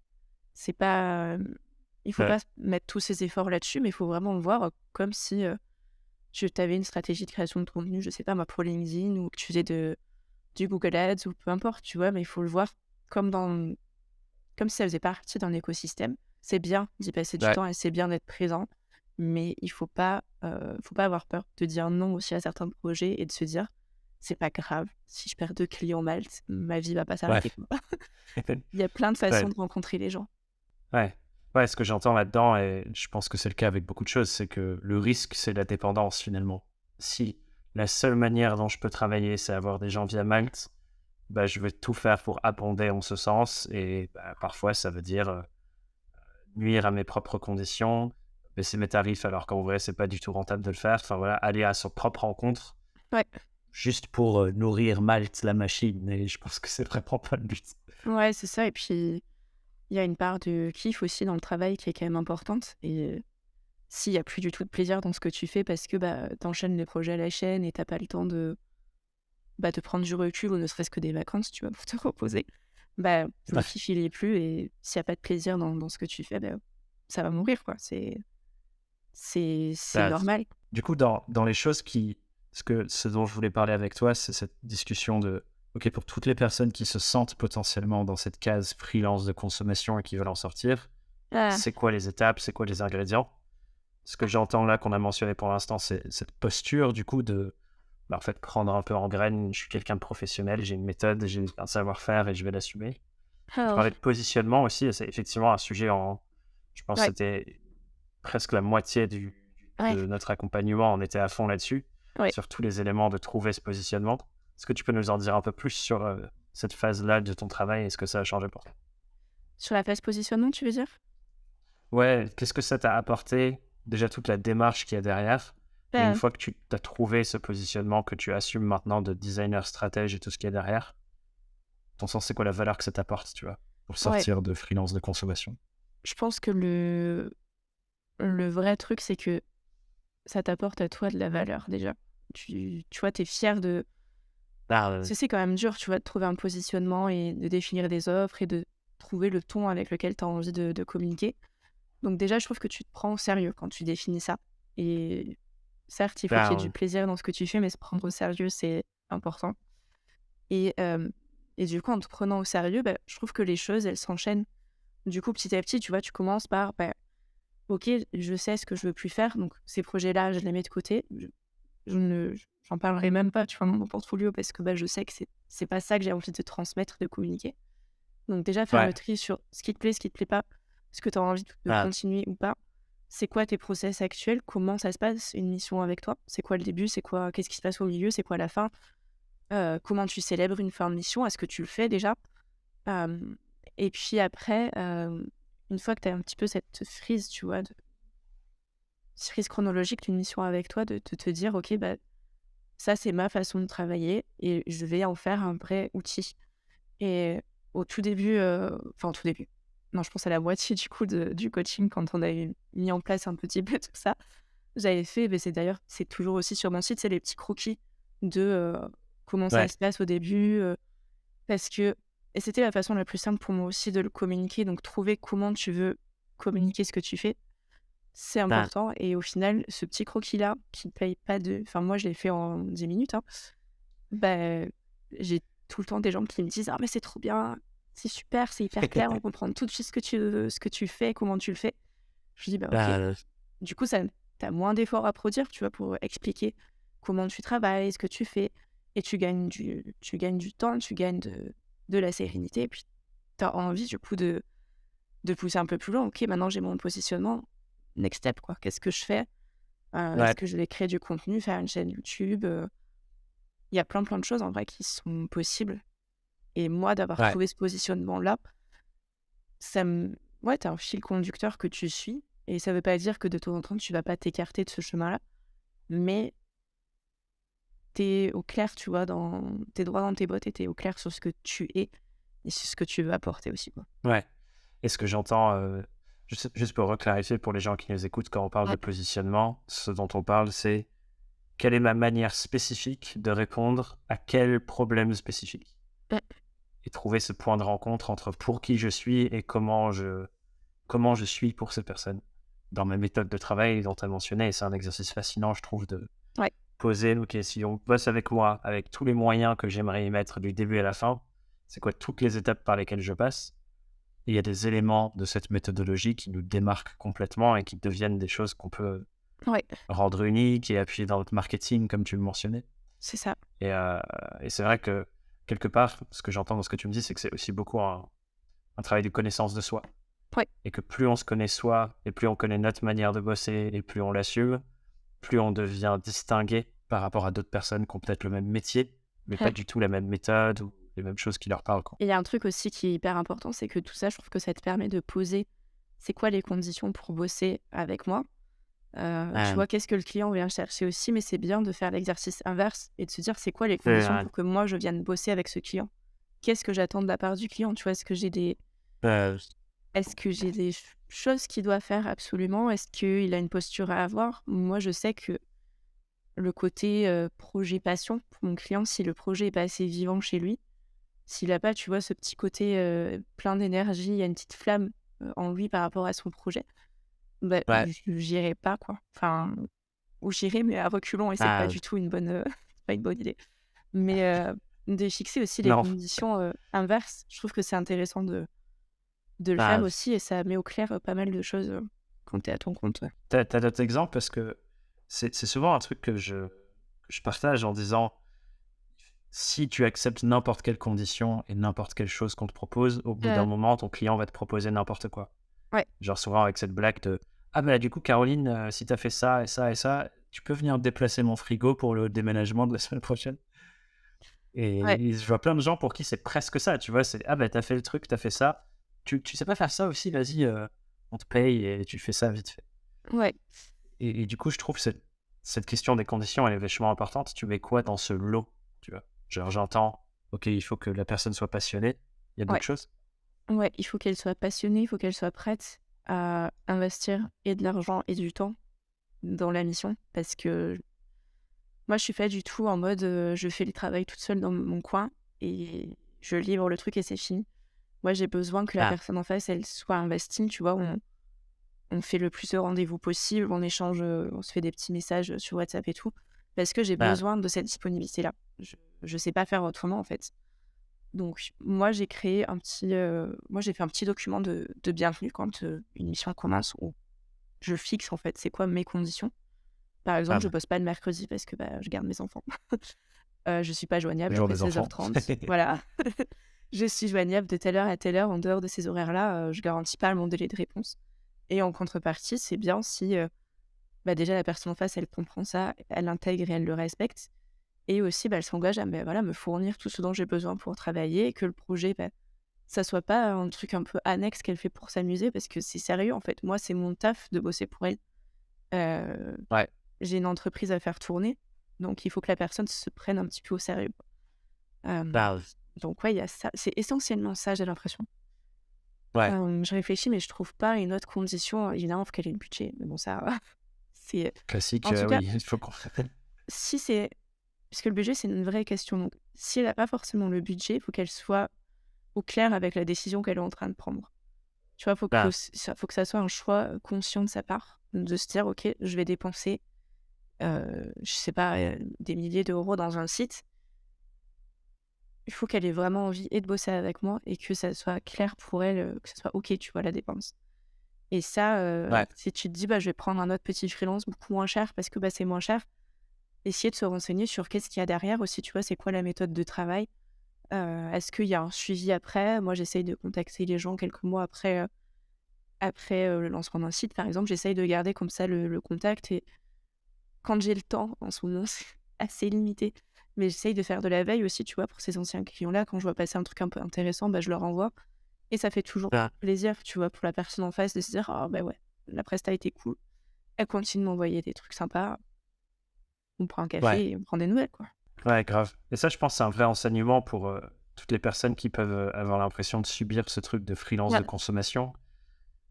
C'est pas, il faut ouais, pas mettre tous ses efforts là-dessus, mais il faut vraiment le voir, comme si, tu avais une stratégie de création de contenu, je sais pas moi, pour LinkedIn ou que tu faisais du Google Ads ou peu importe, tu vois? Mais il faut le voir comme comme si ça faisait partie d'un écosystème. C'est bien d'y passer du ouais, temps et c'est bien d'être présent, mais il faut pas avoir peur de dire non aussi à certains projets et de se dire: «C'est pas grave, si je perds 2 clients Malte, ma vie va pas ouais. s'arrêter, quoi». Il y a plein de Ouais, façons de rencontrer les gens. ouais. Ouais, ce que j'entends là-dedans, et je pense que c'est le cas avec beaucoup de choses, c'est que le risque, c'est la dépendance finalement. Si la seule manière dont je peux travailler, c'est avoir des gens via Malte, bah, je vais tout faire pour abonder en ce sens. Et bah, parfois, ça veut dire nuire à mes propres conditions, baisser mes tarifs alors qu'en vrai, c'est pas du tout rentable de le faire. Enfin voilà, aller à son propre rencontre Ouais, juste pour nourrir Malte, la machine. Et je pense que c'est vraiment pas le but. ouais, c'est ça et puis il y a une part de kiff aussi dans le travail qui est quand même importante et s'il y a plus du tout de plaisir dans ce que tu fais parce que, tu enchaînes les projets à la chaîne et tu pas le temps de prendre du recul ou ne serait-ce que des vacances, tu vois, pour te reposer, le Ouais, kiff, il y est plus et s'il y a pas de plaisir dans ce que tu fais, ça va mourir, quoi. C'est bah, normal. du coup, dans les choses ce dont je voulais parler avec toi, c'est cette discussion de, OK, pour toutes les personnes qui se sentent potentiellement dans cette case freelance de consommation et qui veulent en sortir, Ah, c'est quoi les étapes, c'est quoi les ingrédients? Ce que j'entends là, qu'on a mentionné pour l'instant, c'est cette posture, du coup, de, bah, en fait, prendre un peu en graine. Je suis quelqu'un de professionnel, j'ai une méthode, j'ai un savoir-faire et je vais l'assumer. Tu alors, parlais de positionnement aussi, et c'est effectivement un sujet je pense que ouais, c'était presque la moitié ouais, de notre accompagnement, on était à fond là-dessus, ouais. sur tous les éléments de trouver ce positionnement. Est-ce que tu peux nous en dire un peu plus sur cette phase-là de ton travail et ce que ça a changé pour toi? Sur la phase positionnement, tu veux dire? Ouais, qu'est-ce que ça t'a apporté? Déjà toute la démarche qu'il y a derrière. Et une Bah, fois que tu as trouvé ce positionnement que tu assumes maintenant de designer stratège et tout ce qu'il y a derrière, ton sens, c'est quoi la valeur que ça t'apporte, tu vois, pour ouais, sortir de freelance de consommation? je pense que le vrai truc, c'est que ça t'apporte à toi de la valeur, déjà. tu vois, t'es fier de... Ah, C'est quand même dur, tu vois, de trouver un positionnement et de définir des offres et de trouver le ton avec lequel tu as envie de communiquer. Donc déjà, je trouve que tu te prends au sérieux quand tu définis ça. Et certes, il faut qu'il y ait du ouais. plaisir dans ce que tu fais, mais se prendre au sérieux, c'est important. Et, euh, et du coup, en te prenant au sérieux, bah, je trouve que les choses, elles s'enchaînent. Du coup, petit à petit, tu vois, tu commences par, bah, ok, je sais ce que je veux plus faire, donc ces projets-là, je les mets de côté. J'en parlerai même pas, tu vois, dans mon portfolio, parce que bah, je sais que c'est pas ça que j'ai envie de transmettre, de communiquer. Donc déjà, faire Ouais. le tri sur ce qui te plaît pas, ce que tu as envie de Ah, continuer ou pas. C'est quoi tes process actuels? Comment ça se passe une mission avec toi? C'est quoi le début? Qu'est-ce qui se passe au milieu? C'est quoi la fin? Comment tu célèbres une fin de mission? Est-ce que tu le fais déjà? Hem Et puis après, une fois que tu as un petit peu cette frise, tu vois, frise chronologique d'une mission avec toi, de te dire: «OK, bah, ça, c'est ma façon de travailler et je vais en faire un vrai outil». Et au tout début, enfin au tout début, non, je pense à la moitié du coup du coaching quand on avait mis en place un petit peu tout ça, j'avais fait, beh, c'est toujours aussi sur mon site, c'est les petits croquis de, comment ça ouais. se passe au début, parce que et c'était la façon la plus simple pour moi aussi de le communiquer, donc trouver comment tu veux communiquer ce que tu fais, c'est Ah, important. Et au final, ce petit croquis-là qui paye pas de enfin moi je l'ai fait en 10 minutes, hein, bah, j'ai tout le temps des gens qui me disent: «Ah mais c'est trop bien, c'est super, c'est hyper clair, on comprend tout de suite ce que tu fais, comment tu le fais». Je dis: «Bah OK». ah, Du coup, ça tu moins d'efforts à produire, tu vois, pour expliquer comment tu travailles, ce que tu fais, et tu gagnes du temps, tu gagnes de la sérénité, et puis tu as envie du coup de pousser un peu plus loin. OK, maintenant j'ai mon positionnement, next step quoi. Qu'est-ce que je fais? ouais. Est-ce que je vais créer du contenu, faire une chaîne YouTube? Il y a plein de choses en vrai qui sont possibles, et moi d'avoir Ouais. trouvé ce positionnement-là, ça me ouais, tu un fil conducteur que tu suis, et ça veut pas dire que de temps en temps tu vas pas t'écarter de ce chemin-là, mais t'es au clair, tu vois, tu droit dans tes bottes et tu au clair sur ce que tu es et sur ce que tu veux apporter aussi, quoi. Ouais. Et ce que j'entends, juste pour reclarifier pour les gens qui nous écoutent, quand on parle de Ouais. positionnement, ce dont on parle, c'est quelle est ma manière spécifique de répondre à quel problème spécifique? Ouais. Et trouver ce point de rencontre entre pour qui je suis et comment je suis pour ces personnes. Dans ma méthode de travail dont tu as mentionné, et c'est un exercice fascinant, je trouve, de Ouais. poser, OK, si on bosse avec moi, avec tous les moyens que j'aimerais y mettre du début à la fin, c'est quoi toutes les étapes par lesquelles je passe? Et il y a des éléments de cette méthodologie qui nous démarquent complètement et qui deviennent des choses qu'on peut Ouais, rendre uniques et appuyer dans notre marketing, comme tu le mentionnais. c'est ça. Et, euh, et c'est vrai que, quelque part, ce que j'entends dans ce que tu me dis, c'est que c'est aussi beaucoup un travail de connaissance de soi. Ouais, Et que plus on se connaît soi, et plus on connaît notre manière de bosser, et plus on l'assume, plus on devient distingué par rapport à d'autres personnes qui ont peut-être le même métier, mais pas ouais. du tout la même méthode ou les mêmes choses qui leur parlent, quoi. Et il y a un truc aussi qui est hyper important, c'est que tout ça, je trouve que ça te permet de poser c'est quoi les conditions pour bosser avec moi. Tu Euh, vois, qu'est-ce que le client vient chercher aussi, mais c'est bien de faire l'exercice inverse et de se dire c'est quoi les c'est, conditions pour que moi je vienne bosser avec ce client? Qu'est-ce que j'attends de la part du client? Tu vois, euh, est-ce que j'ai des choses qu'il doit faire absolument? Est-ce qu'il a une posture à avoir? Moi, je sais que le côté, projet passion pour mon client, si le projet est pas assez vivant chez lui, s'il a pas, tu vois, ce petit côté, plein d'énergie, il y a une petite flamme, en lui par rapport à son projet, bah, ouais, j'irai pas, quoi. Enfin, ou j'irai, mais à reculons, et c'est pas euh, du tout une bonne, c'est pas une bonne idée. Mais, de fixer aussi les non, conditions, inverses, je trouve que c'est intéressant de le faire euh, aussi, et ça met au clair, pas mal de choses, quand tu es à ton compte, ouais. t'as d'autres exemples parce que c'est souvent un truc que je partage en disant si tu acceptes n'importe quelle condition et n'importe quelle chose qu'on te propose, au bout d'un moment, ton client va te proposer n'importe quoi. Ouais, Genre souvent avec cette blague de ah bah du coup Caroline, si t'as fait ça et ça et ça, tu peux venir déplacer mon frigo pour le déménagement de la semaine prochaine. ouais, Et je vois plein de gens pour qui c'est presque ça, tu vois, c'est ah bah t'as fait le truc, t'as fait ça, tu sais pas faire ça aussi, vas-y, on te paye et tu fais ça vite fait. ouais, Et du coup, je trouve cette question des conditions, elle est vachement importante. Tu mets quoi dans ce lot, tu vois? Genre j'entends, OK, il faut que la personne soit passionnée. Il y a ouais, d'autres choses? ouais, il faut qu'elle soit passionnée, il faut qu'elle soit prête à investir et de l'argent et du temps dans la mission, parce que Moi, je suis pas du tout en mode, je fais le travail toute seule dans mon coin et je livre le truc et c'est fini. Moi, j'ai besoin que la Ah, personne en face, elle soit investie, tu vois? On fait le plus de rendez-vous possible, on échange, on se fait des petits messages, sur WhatsApp et tout, parce que j'ai ah, besoin de cette disponibilité-là. Je sais pas faire autrement, en fait. Donc moi, j'ai fait un petit document de bienvenue quand, une mission commence où je fixe, en fait, c'est quoi mes conditions. Par exemple, je ah, bosse pas le mercredi parce que, bah, je garde mes enfants. Je suis pas joignable jour après des enfants. 16h30. Voilà. Je suis joignable de telle heure à telle heure. En dehors de ces horaires-là, je garantis pas mon délai de réponse et en contrepartie, c'est bien si, bah, déjà la personne en face, elle comprend ça, elle l'intègre et elle le respecte et aussi, bah, elle s'engage à voilà, me fournir tout ce dont j'ai besoin pour travailler et que le projet, bah, ça soit pas un truc un peu annexe qu'elle fait pour s'amuser parce que c'est sérieux, en fait. Moi, c'est mon taf de bosser pour elle. Heu, Ouais, j'ai une entreprise à faire tourner, donc il faut que la personne se prenne un petit peu au sérieux, quoi. bah, Donc ouais, il y a ça. C'est essentiellement ça, j'ai l'impression. ouais, Je réfléchis, mais je trouve pas une autre condition, évidemment, faut qu'elle ait le budget. Mais bon, ça, c'est classique, en tout cas, oui, il faut qu'on si c'est parce que le budget, c'est une vraie question, donc si elle a pas forcément le budget, il faut qu'elle soit au clair avec la décision qu'elle est en train de prendre. Tu vois, ah, faut que ça soit un choix, conscient de sa part, de se dire: «OK, je vais dépenser, je sais pas, des milliers d'euros dans un site». Il faut qu'elle ait vraiment envie et de bosser avec moi et que ça soit clair pour elle, que ça soit OK, tu vois, la dépense. Et ça, ouais, si tu te dis: «Bah, je vais prendre un autre petit freelance beaucoup moins cher parce que, bah, c'est moins cher», essayer de se renseigner sur qu'est-ce qu'il y a derrière aussi, tu vois? C'est quoi la méthode de travail? Est-ce qu'il y a un suivi après? Moi, j'essaye de contacter les gens quelques mois après, le lancement d'un site, par exemple. J'essaye de garder comme ça le contact et quand j'ai le temps, en ce moment, c'est assez limité, mais j'essaye de faire de la veille aussi, tu vois? Pour ces anciens clients-là, quand je vois passer un truc un peu intéressant, bah, je leur envoie et ça fait toujours ah, plaisir, tu vois? Pour la personne en face de se dire: «Ah bah, ouais, la presta était cool». Elle continue de m'envoyer des trucs sympas, on prend un ouais, café et on prend des nouvelles, quoi. ouais, grave. Et ça, je pense, c'est un vrai enseignement pour toutes les personnes qui peuvent avoir l'impression de subir ce truc de freelance de Ouais, consommation.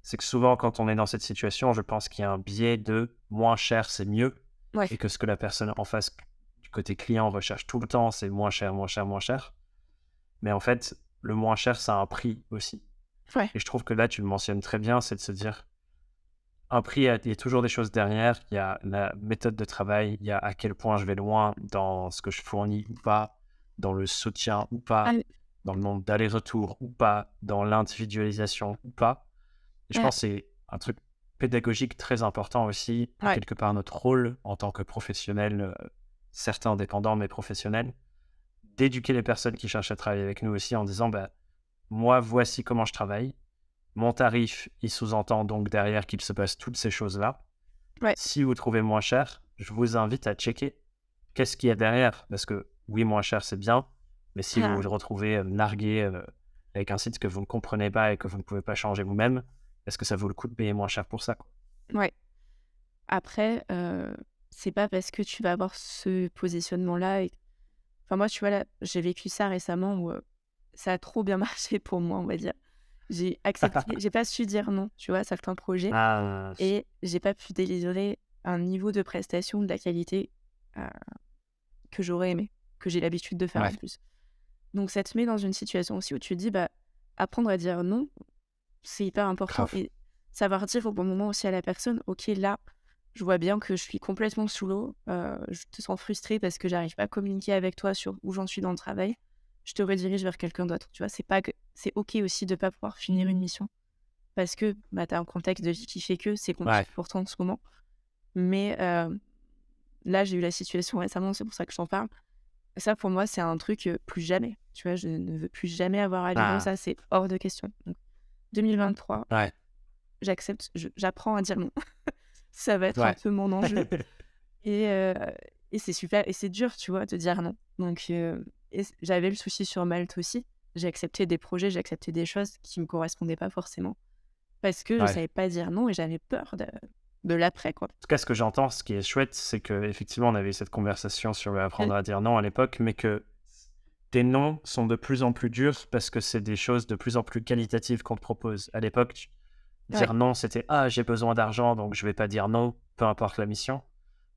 C'est que souvent, quand on est dans cette situation, je pense qu'il y a un biais de moins cher, c'est mieux. ouais, Et que ce que la personne en face, du côté client, recherche tout le temps, c'est moins cher, moins cher, moins cher. Mais en fait, le moins cher, ça a un prix aussi. ouais, Et je trouve que là, tu le mentionnes très bien, c'est de se dire, un prix, il y a toujours des choses derrière. Il y a la méthode de travail, il y a à quel point je vais loin dans ce que je fournis ou pas, dans le soutien ou ah, pas, dans le nombre d'allers-retours ou pas, dans l'individualisation ou pas. Et je ouais, pense que c'est un truc pédagogique très important aussi, et ouais, quelque part notre rôle en tant que professionnel, certes indépendant mais professionnel, d'éduquer les personnes qui cherchent à travailler avec nous aussi en disant bah, moi, voici comment je travaille. Mon tarif, il sous-entend donc derrière qu'il se passe toutes ces choses-là. ouais, Si vous trouvez moins cher, je vous invite à checker qu'est-ce qu'il y a derrière. Parce que oui, moins cher, c'est bien, mais si vous ah, vous retrouvez nargué avec un site que vous ne comprenez pas et que vous ne pouvez pas changer vous-même, est-ce que ça vaut le coup de payer moins cher pour ça, quoi? ouais. Après, c'est pas parce que tu vas avoir ce positionnement-là et enfin, moi, tu vois, là, j'ai vécu ça récemment où, ça a trop bien marché pour moi, on va dire. J'ai pas su dire non, tu vois, à certains projets Ah, et j'ai pas pu délivrer un niveau de prestation, de la qualité, heu, que j'aurais aimé, que j'ai l'habitude de faire en ouais, plus. Donc ça te met dans une situation aussi où tu te dis, bah, apprendre à dire non, c'est hyper important grave. et savoir dire au bon moment aussi à la personne: «OK, là, je vois bien que je suis complètement sous l'eau, je te sens frustrée parce que j'arrive pas à communiquer avec toi sur où j'en suis dans le travail. Je te redirige vers quelqu'un d'autre». Tu vois? C'est OK aussi de pas pouvoir finir une mission parce que, bah, tu as un contexte de vie qui fait que c'est Ouais, compliqué pour toi en ce moment. Mais, là, j'ai eu la situation récemment, c'est pour ça que je t'en parle. Ça, pour moi, c'est un truc, plus jamais. Tu vois? Je ne veux plus jamais avoir à vivre ah, ça, c'est hors de question. Donc 2023, ouais, j'apprends à dire non. Ça va être un ouais. peu mon enjeu et heu et c'est super et c'est dur, tu vois, de dire non. Donc j'avais le souci sur Malte aussi. J'ai accepté des projets, j'ai accepté des choses qui me correspondaient pas forcément parce que je Ouais. savais pas dire non et j'avais peur de l'après, quoi. En tout cas, ce que j'entends, ce qui est chouette, c'est qu'effectivement, on avait eu cette conversation sur Mmh, apprendre à dire non à l'époque, mais que tes noms sont de plus en plus durs parce que c'est des choses de plus en plus qualitatives qu'on te propose. À l'époque, ouais, dire non, c'était ah, j'ai besoin d'argent, donc je vais pas dire non, peu importe la mission.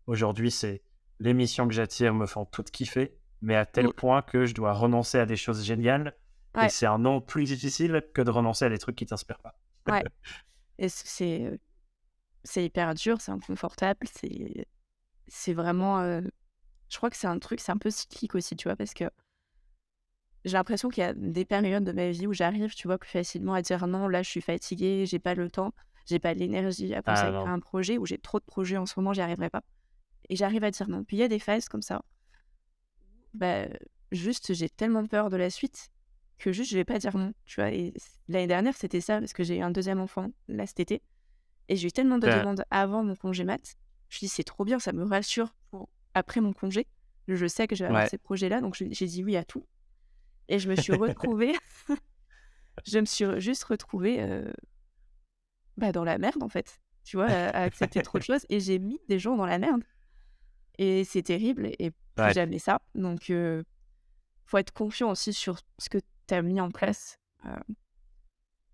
Aujourd'hui, c'est les missions que j'attire me font toutes kiffer, mais à tel Mm. point que je dois renoncer à des choses géniales. Et Ouais, c'est un non plus difficile que de renoncer à des trucs qui t'inspirent pas. ouais. Et c'est hyper dur, c'est inconfortable, c'est vraiment. Je crois que c'est un truc, c'est un peu cyclique aussi, tu vois, parce que j'ai l'impression qu'il y a des périodes de ma vie où j'arrive, tu vois, plus facilement à dire non, là, je suis fatiguée, j'ai pas le temps, j'ai pas l'énergie à Ah consacrer à non. un projet, ou j'ai trop de projets en ce moment, j'y arriverai pas. Et j'arrive à dire non. Puis il y a des phases comme ça, bah, juste, j'ai tellement peur de la suite que juste, je vais pas dire non, tu vois. Et l'année dernière, c'était ça, parce que j'ai eu un deuxième enfant, là, cet été, et j'ai eu tellement de Ouais, demandes avant mon congé mat. Je me suis dit, c'est trop bien, ça me rassure pour après mon congé. Je sais que je vais avoir ouais. ces projets-là, donc j'ai dit oui à tout. Et je me suis retrouvée, je me suis juste retrouvée bah, dans la merde, en fait. Tu vois, à accepter trop de choses. Et j'ai mis des gens dans la merde. Et c'est terrible et plus Ouais. jamais ça. Donc, faut être confiant aussi sur ce que tu as mis en place, heu,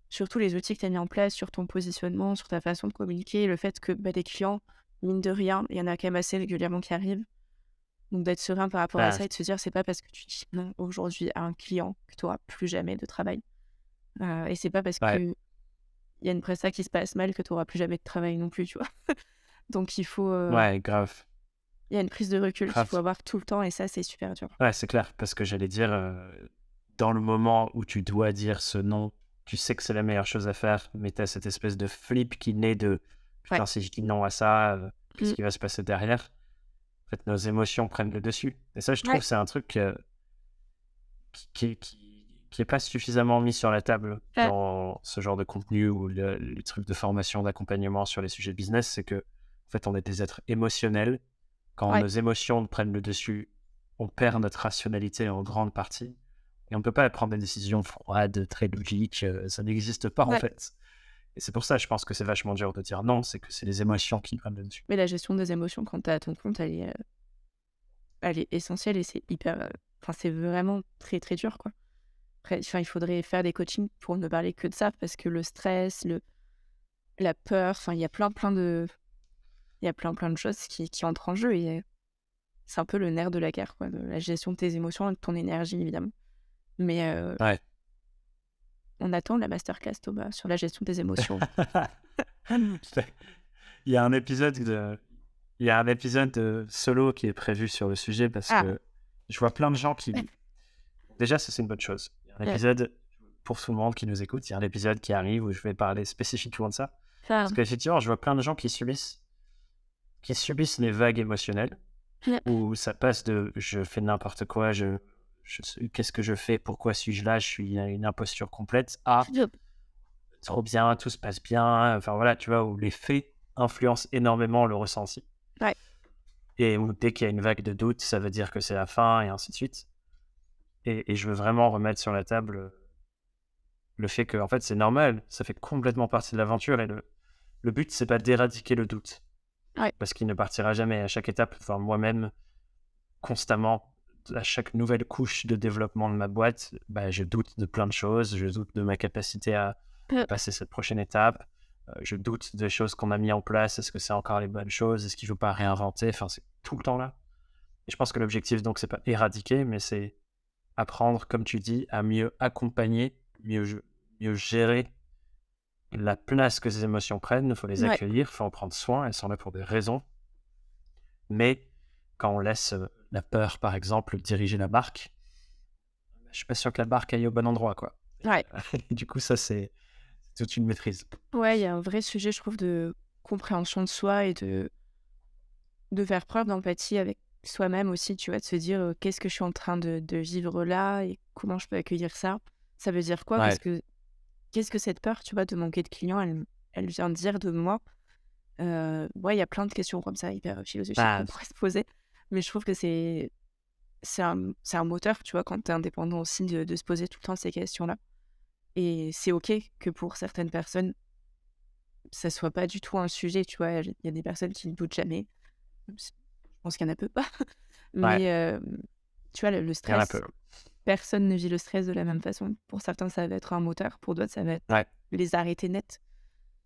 sur tous les outils que tu as mis en place, sur ton positionnement, sur ta façon de communiquer, le fait que, bah, les clients, mine de rien, il y en a quand même assez régulièrement qui arrivent. Donc d'être serein par rapport à Bah, ça et de se dire: «C'est pas parce que tu dis non aujourd'hui à un client que tu auras plus jamais de travail». Et c'est pas parce ouais, qu'il y a une presta qui se passe mal que tu auras plus jamais de travail non plus, tu vois? Donc ouais, grave. il y a une prise de recul qu'il faut Grave. avoir tout le temps et ça, c'est super dur. Ouais, c'est clair, parce que j'allais dire, dans le moment où tu dois dire ce non, tu sais que c'est la meilleure chose à faire, mais tu as cette espèce de flip qui naît de Ouais. putain, si je dis non à ça, qu'est-ce Mmh. qui va se passer derrière? En fait, nos émotions prennent le dessus. Et ça, je trouve, Ouais. c'est un truc qui est pas suffisamment mis sur la table Ouais. dans ce genre de contenu ou les trucs de formation, d'accompagnement sur les sujets de business. C'est que, en fait, on est des êtres émotionnels. Quand Ouais. nos émotions prennent le dessus, on perd notre rationalité en grande partie. Et on ne peut pas prendre des décisions froides, très logiques. Ça n'existe pas, en Ouais. fait. Et c'est pour ça, je pense que c'est vachement dur de dire non, c'est que c'est les émotions qui prennent le dessus. Mais la gestion des émotions quand tu es à ton compte, elle est essentielle et c'est hyper, enfin, c'est vraiment très, très dur, quoi. Après, enfin, il faudrait faire des coachings pour ne parler que de ça parce que le stress, la peur, enfin, il y a plein de choses qui entrent en jeu et c'est un peu le nerf de la guerre, quoi, de la gestion de tes émotions et de ton énergie, évidemment. Mais Ouais. on attend la masterclass, Thomas, sur la gestion des émotions. Il y a un épisode il y a un épisode solo qui est prévu sur le sujet parce Ah! que je vois plein de gens qui. Déjà, ça, c'est une bonne chose. Il y a un Ouais, épisode, pour tout le monde qui nous écoute, il y a un épisode qui arrive où je vais parler spécifiquement de ça. ça Parce qu'effectivement, je vois plein de gens qui subissent les vagues émotionnelles, ouais, où ça passe de je fais n'importe quoi, qu'est-ce que je fais, pourquoi suis-je là, je suis une imposture complète, à trop bien, tout se passe bien. Enfin voilà, tu vois, où les faits influencent énormément le ressenti. ouais, Et où dès qu'il y a une vague de doute, ça veut dire que c'est la fin, et ainsi de suite. Et je veux vraiment remettre sur la table le fait que, en fait, c'est normal, ça fait complètement partie de l'aventure. Et le but, c'est pas d'éradiquer le doute, ouais, parce qu'il ne partira jamais. À chaque étape, enfin, moi-même, constamment, à chaque nouvelle couche de développement de ma boîte, bah, je doute de plein de choses. Je doute de ma capacité à passer cette prochaine étape. Je doute des choses qu'on a mis en place. Est-ce que c'est encore les bonnes choses? Est-ce qu'il ne faut pas réinventer? Enfin, c'est tout le temps là. Et je pense que l'objectif, donc, c'est pas éradiquer, mais c'est apprendre, comme tu dis, à mieux accompagner, mieux gérer la place que ces émotions prennent. Il faut les ouais. accueillir, il faut en prendre soin. Elles sont là pour des raisons. Mais quand on laisse la peur, par exemple, diriger la barque, je suis pas sûr que la barque aille au bon endroit, quoi. Ouais. Et du coup, ça, c'est toute une maîtrise. Ouais, il y a un vrai sujet, je trouve, de compréhension de soi et de faire preuve d'empathie avec soi-même aussi, tu vois, de se dire qu'est-ce que je suis en train de vivre là et comment je peux accueillir ça. Ça veut dire quoi? Ouais, Parce que qu'est-ce que cette peur, tu vois, de manquer de clients, elle vient dire de moi? Ouais, il y a plein de questions comme ça, hyper philosophiques qu'on bah, pourrait se poser. Mais je trouve que c'est un moteur, tu vois, quand tu es indépendant aussi, de se poser tout le temps ces questions-là. Et c'est OK que pour certaines personnes, ça soit pas du tout un sujet, tu vois? Il y a des personnes qui ne doutent jamais. Je pense qu'il y en a peu. ouais, Mais tu vois, le il y en a peu. stress, personne ne vit le stress de la même façon. Pour certains, ça va être un moteur, pour d'autres, ça va être Ouais. les arrêter net.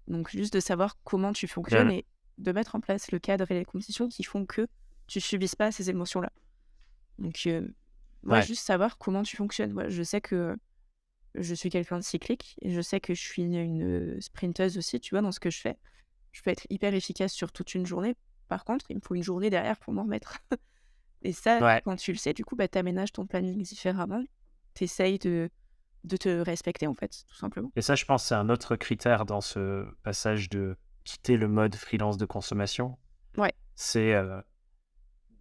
Donc juste de savoir comment tu Il y fonctionnes a- et de mettre en place le cadre et les conditions qui font que tu subisses pas ces émotions-là. Donc, Ouais. juste savoir comment tu fonctionnes. Ouais, je sais que je suis quelqu'un de cyclique et je sais que je suis une sprinteuse aussi, tu vois, dans ce que je fais. Je peux être hyper efficace sur toute une journée. Par contre, il me faut une journée derrière pour m'en remettre. Et ça, Ouais. quand tu le sais, du coup, tu aménages ton planning différemment. Tu essayes de te respecter, en fait, tout simplement. Et ça, je pense, c'est un autre critère dans ce passage de quitter le mode freelance de consommation. Ouais, C'est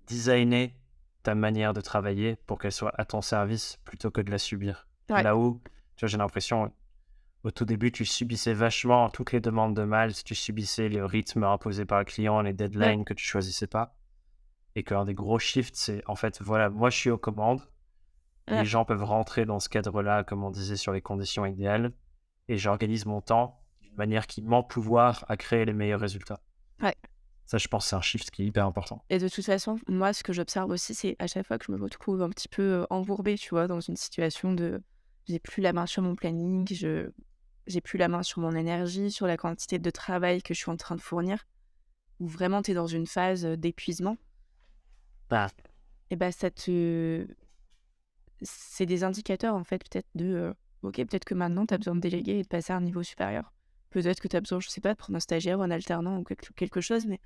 designer ta manière de travailler pour qu'elle soit à ton service plutôt que de la subir. ouais, Là où, tu vois, j'ai l'impression, au tout début, tu subissais vachement toutes les demandes de Miles, tu subissais le rythme imposé par le client, les ouais, deadlines que tu choisissais pas. Et qu'un des gros shifts, c'est en fait, voilà, moi je suis aux commandes, ouais. les gens peuvent rentrer dans ce cadre-là, comme on disait, sur les conditions idéales, et j'organise mon temps d'une manière qui m'empouvoir à créer les meilleurs résultats. Ouais. Ça, je pense, c'est un shift qui est hyper important. Et de toute façon, moi, ce que j'observe aussi, c'est à chaque fois que je me retrouve un petit peu embourbée, tu vois, dans une situation de j'ai plus la main sur mon planning, j'ai plus la main sur mon énergie, sur la quantité de travail que je suis en train de fournir, où vraiment tu es dans une phase d'épuisement, Bah, et bah c'est des indicateurs en fait peut-être de ok, peut-être que maintenant tu as besoin de déléguer et de passer à un niveau supérieur. Peut-être que tu as besoin, je sais pas, de prendre un stagiaire ou un alternant ou quelque chose, mais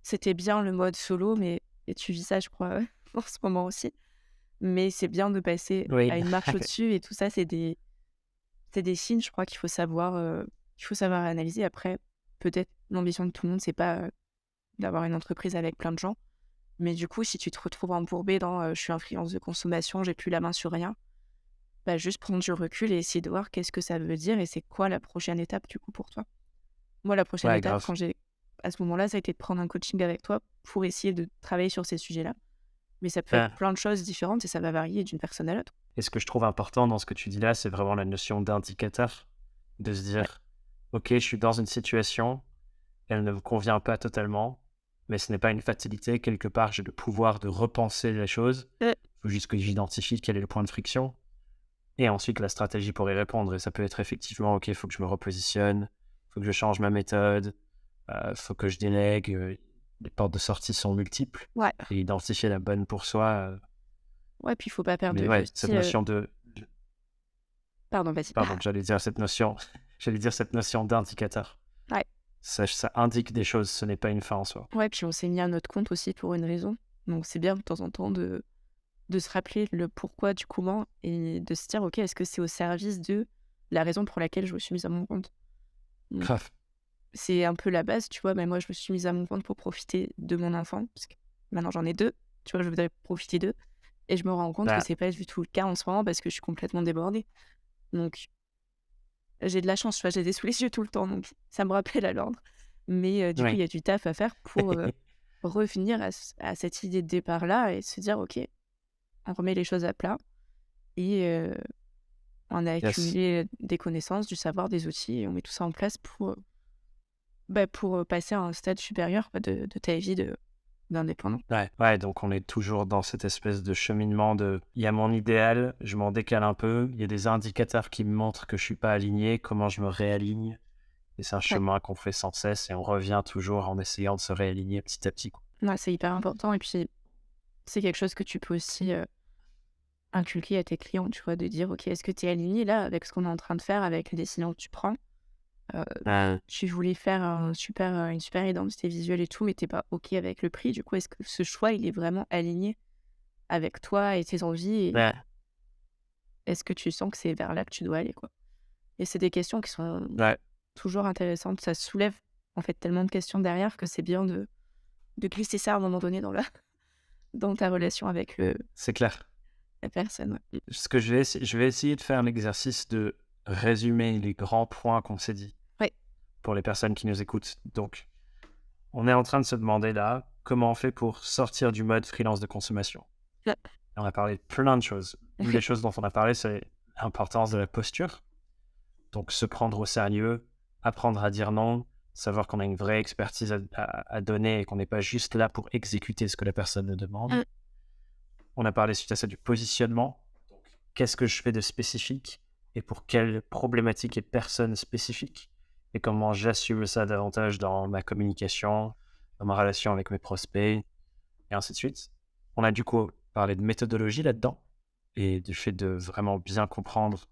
c'était bien le mode solo, mais et tu vis ça, je crois, en ce moment aussi. Mais c'est bien de passer oui. à une marche au-dessus et tout ça, c'est des signes, je crois, qu'il faut savoir analyser. Après, peut-être l'ambition de tout le monde, c'est pas d'avoir une entreprise avec plein de gens. Mais du coup, si tu te retrouves embourbé dans je suis un freelance de consommation, j'ai plus la main sur rien, bah juste prendre du recul et essayer de voir qu'est-ce que ça veut dire et c'est quoi la prochaine étape du coup pour toi. Moi, la prochaine Ouais, étape, grave. à ce moment-là, ça a été de prendre un coaching avec toi pour essayer de travailler sur ces sujets-là. Mais ça peut être Bah, plein de choses différentes et ça va varier d'une personne à l'autre. et ce que je trouve important dans ce que tu dis là, c'est vraiment la notion d'indicateur, de se Ouais, dire, ok, je suis dans une situation, elle ne me convient pas totalement, mais ce n'est pas une fatalité. Quelque part, j'ai le pouvoir de repenser les choses. ouais, Il faut juste que j'identifie quel est le point de friction. Et ensuite, la stratégie pour y répondre. Et ça peut être effectivement, ok, il faut que je me repositionne, il faut que je change ma méthode, il faut que je délègue. Les portes de sortie sont multiples. ouais. Et identifier la bonne pour soi. Ouais, puis il faut pas perdre de Mais vue ouais, cette aussi. notion de... Pardon, vas-y. Pardon, j'allais dire cette notion, j'allais dire cette notion d'indicateur. Ouais. Ça indique des choses, ce n'est pas une fin en soi. Ouais, puis on s'est mis à notre compte aussi pour une raison. Donc c'est bien de temps en temps de se rappeler le pourquoi du comment et de se dire, ok, est-ce que c'est au service de la raison pour laquelle je me suis mise à mon compte. Donc, Grave. c'est un peu la base, tu vois. Mais moi, je me suis mise à mon compte pour profiter de mon enfant, parce que maintenant j'en ai deux. Tu vois, je voudrais profiter d'eux. Et je me rends compte que Bah, c'est pas du tout le cas en ce moment parce que je suis complètement débordée. Donc, j'ai de la chance, tu vois, j'ai des sous les yeux tout le temps, donc ça me rappelle à l'ordre. Mais du coup, il oui. y a du taf à faire pour revenir à cette idée de départ-là et se dire, ok, on remet les choses à plat et on a Yes. accumulé des connaissances, du savoir, des outils et on met tout ça en place pour passer à un stade supérieur quoi, de ta vie d'indépendant. Ouais. Ouais, donc on est toujours dans cette espèce de cheminement de... Il y a mon idéal, je m'en décale un peu, il y a des indicateurs qui me montrent que je suis pas aligné, comment je me réaligne. Et c'est un Ouais. chemin qu'on fait sans cesse et on revient toujours en essayant de se réaligner petit à petit, quoi. Ouais, c'est hyper important et puis c'est quelque chose que tu peux aussi inculquer à tes clients, tu vois, de dire, ok, est-ce que tu es aligné là avec ce qu'on est en train de faire, avec les décisions que tu prends. Euh, Tu voulais faire une super identité visuelle et tout, mais t'es pas OK avec le prix. Du coup, est-ce que ce choix, il est vraiment aligné avec toi et tes envies et Ouais. est-ce que tu sens que c'est vers là que tu dois aller, quoi? Et c'est des questions qui sont Ouais, toujours intéressantes. Ça soulève, en fait, tellement de questions derrière que c'est bien de glisser ça à un moment donné dans ta relation avec c'est clair. la personne, ouais. Ce que je vais essayer de faire l'exercice de résumer les grands points qu'on s'est dit Ouais, pour les personnes qui nous écoutent. Donc, on est en train de se demander là comment on fait pour sortir du mode freelance de consommation. ouais, Et on a parlé de plein de choses. Une des choses dont on a parlé, c'est l'importance de la posture. Donc, se prendre au sérieux, apprendre à dire non, savoir qu'on a une vraie expertise à donner et qu'on n'est pas juste là pour exécuter ce que la personne nous demande. Mmh, On a parlé suite à ça du positionnement. Donc, qu'est-ce que je fais de spécifique et pour quelles problématiques et personnes spécifiques et comment j'assume ça davantage dans ma communication, dans ma relation avec mes prospects, et ainsi de suite. On a du coup parlé de méthodologie là-dedans et du fait de vraiment bien comprendre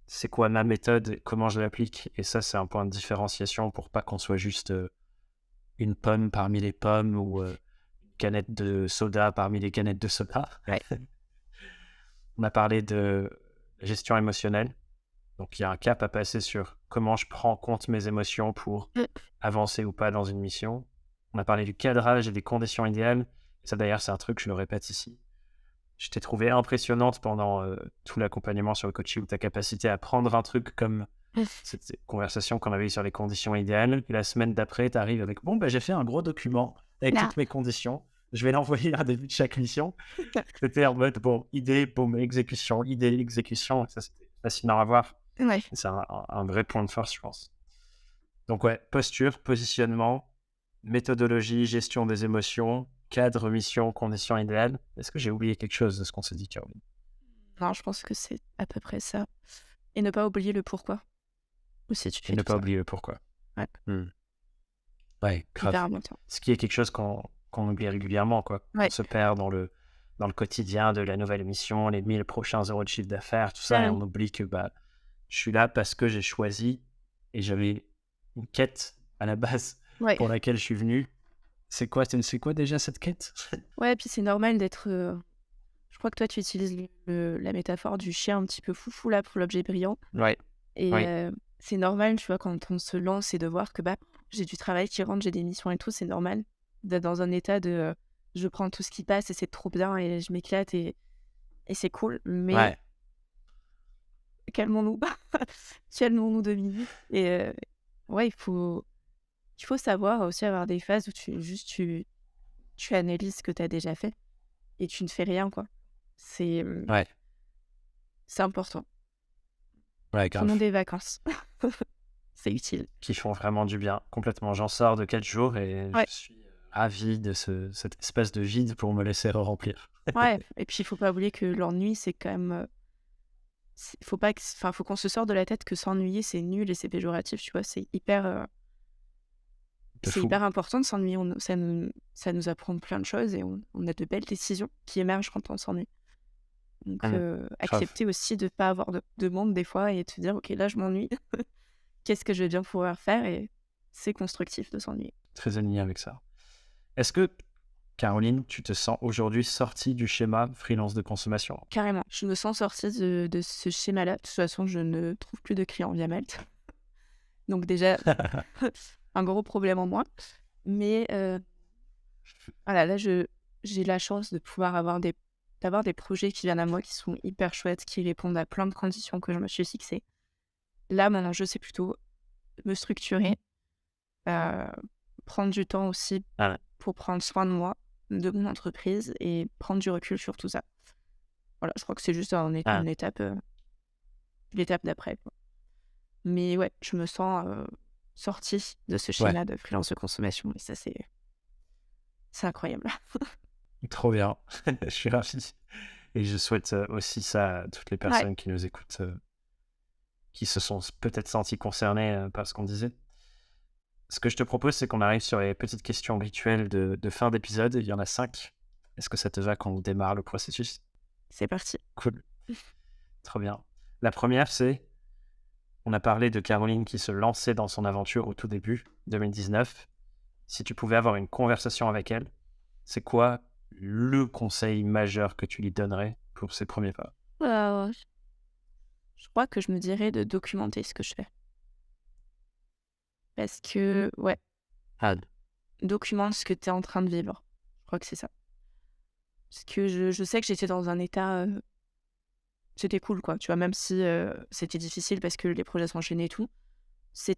c'est quoi ma méthode et comment je l'applique. Et ça, c'est un point de différenciation pour pas qu'on soit juste une pomme parmi les pommes ou une canette de soda parmi les canettes de soda. Ouais. On a parlé de gestion émotionnelle. Donc, il y a un cap à passer sur comment je prends en compte mes émotions pour avancer ou pas dans une mission. On a parlé du cadrage et des conditions idéales. Et ça, d'ailleurs, c'est un truc, je le répète ici. Je t'ai trouvé impressionnante pendant tout l'accompagnement sur le coaching, ta capacité à prendre un truc comme cette conversation qu'on avait eue sur les conditions idéales. Et la semaine d'après, tu arrives avec bon, j'ai fait un gros document avec toutes mes conditions. Je vais l'envoyer à début de chaque mission. C'était en mode bon, idée, boum, exécution, idée, exécution. Ça, c'était fascinant à voir. Ouais. C'est un vrai point de force, je pense. Donc, ouais, posture, positionnement, méthodologie, gestion des émotions, cadre, mission, conditions idéales. Est-ce que j'ai oublié quelque chose de ce qu'on s'est dit, Caroline? Non, je pense que c'est à peu près ça. Et ne pas oublier le pourquoi. Aussi, tu fais Et ne tout pas ça. oublier le pourquoi. Ouais. Ouais, grave. Hyper important. Ce qui est quelque chose qu'on oublie régulièrement, quoi. Ouais. On se perd dans le quotidien de la nouvelle mission, les 1000 prochains euros de chiffre d'affaires, tout ça, et on oublie que je suis là parce que j'ai choisi et j'avais une quête à la base pour laquelle je suis venu. C'est quoi déjà cette quête? Ouais, puis c'est normal d'être... Je crois que toi, tu utilises la métaphore du chien un petit peu foufou là pour l'objet brillant. Ouais. Et Oui. c'est normal, tu vois, quand on se lance et de voir que j'ai du travail qui rentre, j'ai des missions et tout, c'est normal d'être dans un état de je prends tout ce qui passe et c'est trop bien et je m'éclate et c'est cool. Mais calmons-nous. Calmons-nous 2 minutes. Et ouais, il faut savoir aussi avoir des phases où tu analyses ce que tu as déjà fait et tu ne fais rien, quoi. C'est important. Ouais, grave. Prenons des vacances. C'est utile. Qui font vraiment du bien. Complètement. J'en sors de 4 jours et je suis ravi de cette espèce de vide pour me laisser remplir. Ouais, et puis il faut pas oublier que l'ennui, c'est quand même... faut qu'on se sorte de la tête que s'ennuyer, c'est nul et c'est péjoratif, tu vois. C'est hyper... hyper important de s'ennuyer. Ça nous apprend plein de choses et on a de belles décisions qui émergent quand on s'ennuie. Donc, accepter aussi de ne pas avoir de monde des fois et te dire, ok, là, je m'ennuie. Qu'est-ce que je vais bien pouvoir faire? Et c'est constructif de s'ennuyer. Très aligné avec ça. Est-ce que, Caroline, tu te sens aujourd'hui sortie du schéma freelance de consommation? Carrément. Je me sens sortie de ce schéma-là. De toute façon, je ne trouve plus de clients via Malte. Donc déjà, un gros problème en moi. Mais voilà, là, j'ai la chance de pouvoir d'avoir des projets qui viennent à moi, qui sont hyper chouettes, qui répondent à plein de conditions que je me suis fixées. Là, mon enjeu, c'est plutôt me structurer, prendre du temps aussi pour prendre soin de moi, de mon entreprise et prendre du recul sur tout ça. Voilà, je crois que c'est juste une étape, l'étape d'après, quoi. Mais ouais, je me sens sortie de ce schéma de freelance de consommation et ça, c'est incroyable. Trop bien, je suis ravi. Et je souhaite aussi ça à toutes les personnes qui nous écoutent, qui se sont peut-être senties concernées par ce qu'on disait. Ce que je te propose, c'est qu'on arrive sur les petites questions rituelles de fin d'épisode. Il y en a 5. Est-ce que ça te va qu'on démarre le processus? C'est parti. Cool. Trop bien. La première, c'est... On a parlé de Caroline qui se lançait dans son aventure au tout début, 2019. Si tu pouvais avoir une conversation avec elle, c'est quoi le conseil majeur que tu lui donnerais pour ses premiers pas? Je crois que je me dirais de documenter ce que je fais. Parce que, documente ce que tu es en train de vivre. Je crois que c'est ça. Parce que je sais que j'étais dans un état... c'était cool, quoi. Tu vois, même si c'était difficile parce que les projets s'enchaînaient et tout. C'est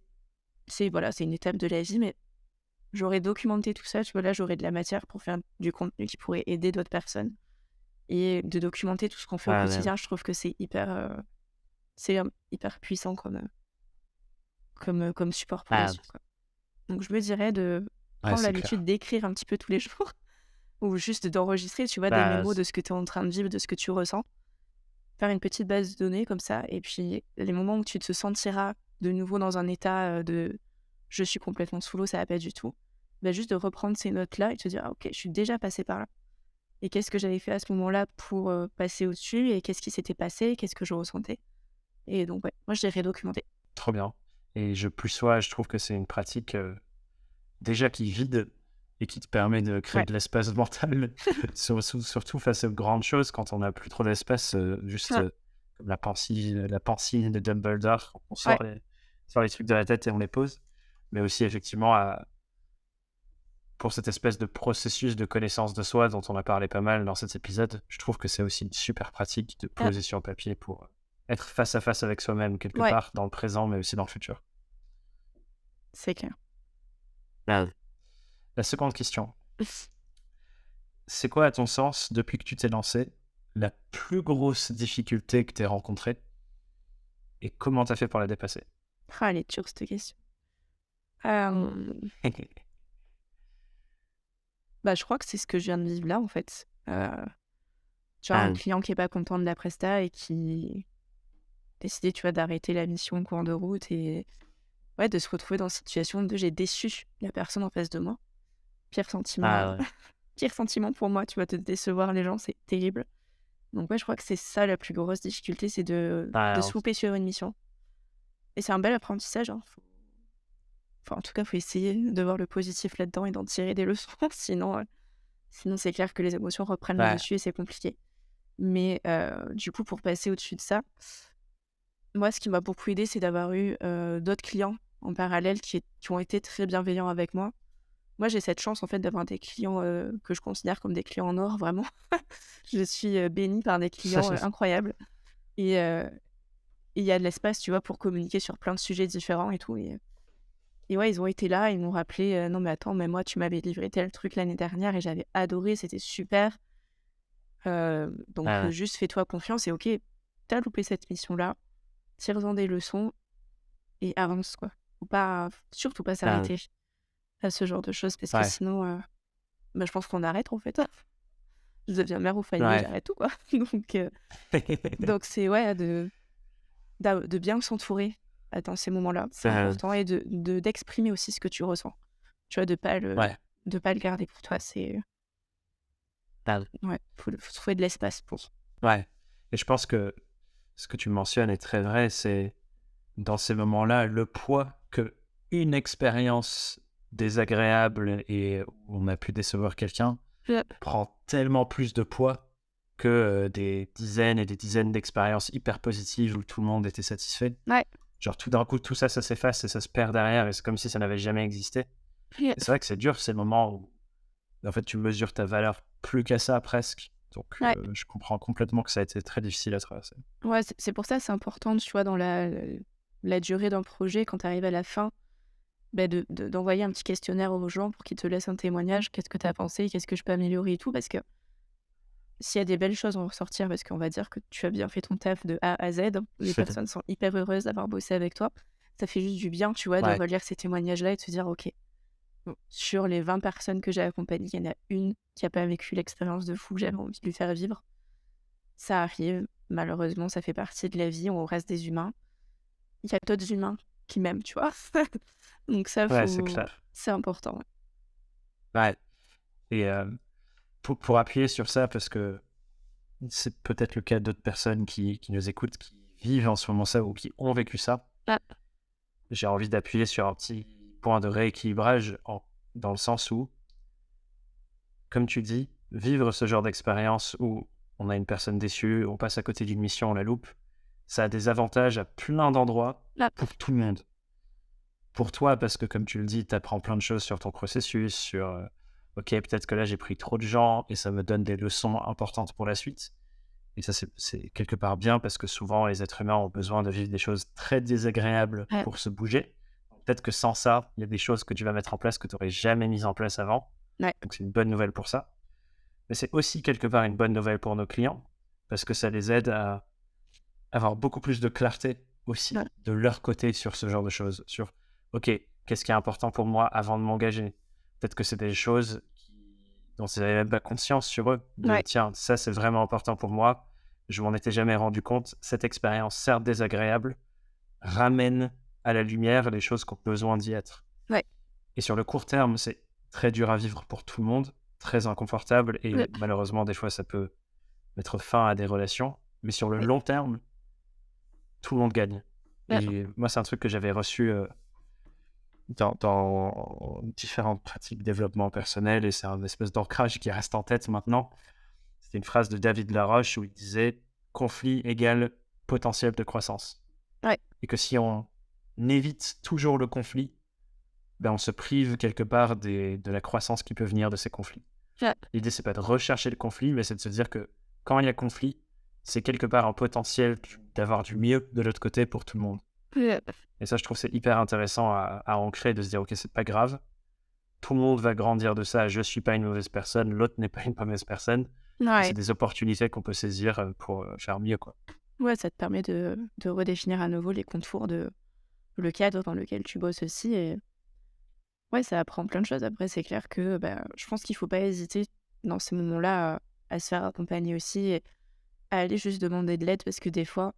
une étape de la vie, mais j'aurais documenté tout ça. Tu vois, là, j'aurais de la matière pour faire du contenu qui pourrait aider d'autres personnes. Et de documenter tout ce qu'on fait au quotidien, je trouve que c'est hyper puissant comme support pour les autres, quoi. Donc, je me dirais de prendre l'habitude d'écrire un petit peu tous les jours ou juste d'enregistrer, tu vois, des mémos de ce que tu es en train de vivre, de ce que tu ressens. Faire une petite base de données comme ça. Et puis, les moments où tu te sentiras de nouveau dans un état de « je suis complètement sous l'eau, ça va pas du tout », juste de reprendre ces notes-là et te dire « ok, je suis déjà passée par là. et qu'est-ce que j'avais fait à ce moment-là pour passer au-dessus et qu'est-ce qui s'était passé, qu'est-ce que je ressentais. Et donc, ouais, moi, je dirais documenter. Trop bien. Et plus sois, je trouve que c'est une pratique déjà qui vide et qui te permet de créer Ouais, de l'espace mental, surtout face aux grandes choses, quand on n'a plus trop d'espace, juste ouais, comme la pensée de Dumbledore, on ouais, sort les trucs de la tête et on les pose. Mais aussi, effectivement, pour cette espèce de processus de connaissance de soi dont on a parlé pas mal dans cet épisode, je trouve que c'est aussi une super pratique de ouais, poser sur papier pour être face à face avec soi-même, quelque ouais, part, dans le présent, mais aussi dans le futur. c'est clair. Ah. La seconde question. C'est quoi, à ton sens, depuis que tu t'es lancé, la plus grosse difficulté que tu as rencontrée et comment tu as fait pour la dépasser? Ah, elle est dure, cette question. Euh, Bah, je crois que c'est ce que je viens de vivre là, en fait. Tu vois, un Ah, client qui est pas content de la presta et qui décidé, tu vois, d'arrêter la mission en cours de route et ouais, de se retrouver dans cette situation de j'ai déçu la personne en face de moi. Pire sentiment, ah ouais. pire sentiment pour moi, tu vois, de décevoir les gens, c'est terrible. Donc ouais, je crois que c'est ça la plus grosse difficulté, c'est de Ah, se louper sur une mission. Et c'est un bel apprentissage, hein. Enfin, en tout cas, faut essayer de voir le positif là-dedans et d'en tirer des leçons. Sinon, c'est clair que les émotions reprennent le ouais. dessus et c'est compliqué. Mais du coup, pour passer au-dessus de ça, moi, ce qui m'a beaucoup aidé, c'est d'avoir eu d'autres clients en parallèle qui ont été très bienveillants avec moi. Moi, j'ai cette chance, en fait, d'avoir des clients que je considère comme des clients en or, vraiment. Je suis bénie par des clients incroyables. Et il y a de l'espace, tu vois, pour communiquer sur plein de sujets différents et tout. Et ouais, ils ont été là, ils m'ont rappelé non, mais attends, mais moi, tu m'avais livré tel truc l'année dernière et j'avais adoré, c'était super. Donc, Ah ouais. juste fais-toi confiance et ok, t'as loupé cette mission-là, tire-en des leçons et avance, quoi. Faut pas, surtout pas Ah ouais. s'arrêter à ce genre de choses parce que Ouais. sinon, bah, je pense qu'on arrête, en fait. Je deviens mère au foyer, Ouais. j'arrête tout, quoi. Donc c'est ouais, de bien s'entourer dans ces moments-là, c'est Euh, important et d'exprimer aussi ce que tu ressens. Tu vois, ouais. de pas le garder pour toi, c'est Ah ouais. ouais, faut trouver de l'espace pour. Ouais. Et je pense que ce que tu mentionnes est très vrai, c'est dans ces moments-là, le poids que une expérience désagréable et où on a pu décevoir quelqu'un Yep. prend tellement plus de poids que des dizaines et des dizaines d'expériences hyper positives où tout le monde était satisfait. Ouais. Genre tout d'un coup, tout ça, ça s'efface et ça se perd derrière et c'est comme si ça n'avait jamais existé. Yeah. Et c'est vrai que c'est dur, c'est le moment où en fait tu mesures ta valeur plus qu'à ça presque. Donc Ouais. je comprends complètement que ça a été très difficile à traverser. Ouais, c'est pour ça, c'est important, tu vois, dans la durée d'un projet, quand tu arrives à la fin, bah, d'envoyer un petit questionnaire aux gens pour qu'ils te laissent un témoignage. Qu'est-ce que tu as pensé? Qu'est-ce que je peux améliorer et tout? Parce que s'il y a des belles choses à en ressortir, parce qu'on va dire que tu as bien fait ton taf de A à Z, les personnes sont hyper heureuses d'avoir bossé avec toi. Ça fait juste du bien, tu vois, de Ouais, relire ces témoignages-là et de se dire, OK, bon, sur les 20 personnes que j'ai accompagnées, il y en a une qui n'a pas vécu l'expérience de fou que j'avais envie de lui faire vivre. Ça arrive, malheureusement, ça fait partie de la vie, on reste des humains. Il y a d'autres humains qui m'aiment, tu vois. Donc ça, ouais, c'est clair. c'est important. Ouais. Ouais. Et pour appuyer sur ça, parce que c'est peut-être le cas d'autres personnes qui nous écoutent, qui vivent en ce moment ça ou qui ont vécu ça, Ah, j'ai envie d'appuyer sur un petit point de rééquilibrage dans le sens où, comme tu dis, vivre ce genre d'expérience où on a une personne déçue, on passe à côté d'une mission, on la loupe, ça a des avantages à plein d'endroits ah, pour tout le monde. Pour toi, parce que comme tu le dis, tu apprends plein de choses sur ton processus, sur ok, peut-être que là j'ai pris trop de gens et ça me donne des leçons importantes pour la suite. Et ça, c'est quelque part bien parce que souvent les êtres humains ont besoin de vivre des choses très désagréables ah, pour se bouger. Peut-être que sans ça, il y a des choses que tu vas mettre en place que tu n'aurais jamais mises en place avant. ouais, Donc c'est une bonne nouvelle pour ça. Mais c'est aussi quelque part une bonne nouvelle pour nos clients parce que ça les aide à avoir beaucoup plus de clarté aussi ouais, de leur côté sur ce genre de choses. Sur, ok, qu'est-ce qui est important pour moi avant de m'engager? Peut-être que c'est des choses dont ils n'avaient même pas conscience sur eux. De ouais, tiens, ça c'est vraiment important pour moi. Je m'en étais jamais rendu compte. Cette expérience, certes désagréable, ramène à la lumière les choses qui ont besoin d'y être. ouais, Et sur le court terme, c'est très dur à vivre pour tout le monde. très inconfortable et Ouais. malheureusement, des fois, ça peut mettre fin à des relations. Mais sur le Ouais. long terme, tout le monde gagne. Ouais. Et moi, c'est un truc que j'avais reçu dans différentes pratiques de développement personnel et c'est un espèce d'ancrage qui reste en tête maintenant. C'était une phrase de David Laroche où il disait conflit égale potentiel de croissance. Ouais. Et que si on évite toujours le conflit, ben on se prive quelque part de la croissance qui peut venir de ces conflits. Ouais. L'idée, c'est pas de rechercher le conflit, mais c'est de se dire que quand il y a conflit, c'est quelque part un potentiel d'avoir du mieux de l'autre côté pour tout le monde. Ouais. Et ça, je trouve c'est hyper intéressant à ancrer, de se dire, ok, c'est pas grave, tout le monde va grandir de ça, je suis pas une mauvaise personne, l'autre n'est pas une mauvaise personne. Et c'est Ouais. des opportunités qu'on peut saisir pour faire mieux, quoi. Ouais, ça te permet de redéfinir à nouveau les contours de le cadre dans lequel tu bosses aussi et ouais, ça apprend plein de choses. Après, c'est clair que, bah, je pense qu'il faut pas hésiter dans ces moments-là à se faire accompagner aussi et à aller juste demander de l'aide parce que des fois,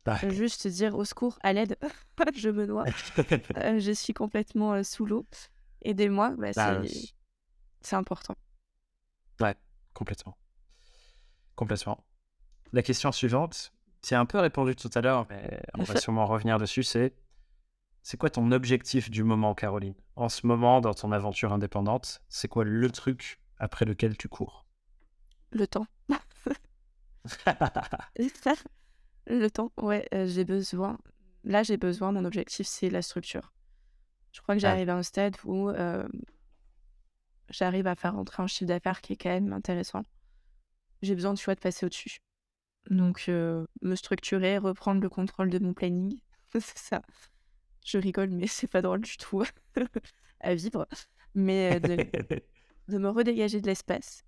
Ah, juste dire: «Au secours, à l'aide, je me noie, je suis complètement, sous l'eau, aidez-moi», bah, ah, c'est important. ouais, complètement. Complètement. La question suivante, tu as un peu répondu tout à l'heure, mais on va sûrement revenir dessus, c'est quoi ton objectif du moment, Caroline? En ce moment, dans ton aventure indépendante, c'est quoi le truc après lequel tu cours? Le temps. Le temps, ouais, j'ai besoin j'ai besoin, mon objectif, c'est la structure. Je crois que Ah, j'arrive à un stade où, j'arrive à faire rentrer un chiffre d'affaires qui est quand même intéressant. J'ai besoin, tu vois, de passer au-dessus. Donc me structurer, reprendre le contrôle de mon planning, c'est ça. Je rigole, mais c'est pas drôle du tout à vivre. Mais de me redégager de l'espace,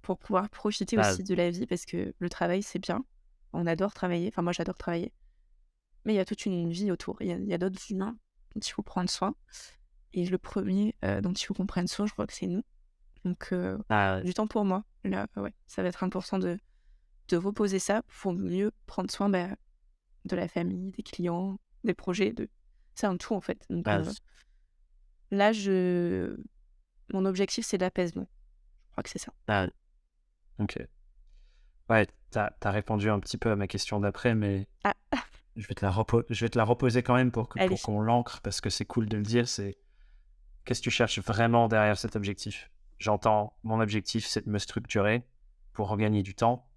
pour pouvoir profiter ah, aussi de la vie parce que le travail, c'est bien. On adore travailler, enfin moi j'adore travailler. Mais il y a toute une vie autour. Il y a d'autres humains dont il faut prendre soin et le premier dont il faut qu'on prenne soin, je crois que c'est nous. Donc ah, du temps pour moi. Là, ouais, ça va être important de reposer ça pour mieux prendre soin, bah, de la famille, des clients, des projets, c'est un tout en fait. Donc ah, là, mon objectif, c'est l'apaisement. Je crois que c'est ça. ah, ok. Ouais, t'as répondu un petit peu à ma question d'après, mais Ah, je vais te la reposer quand même pour allez. qu'on l'ancre, parce que c'est cool de le dire, c'est qu'est-ce que tu cherches vraiment derrière cet objectif? J'entends, mon objectif, c'est de me structurer pour regagner du temps.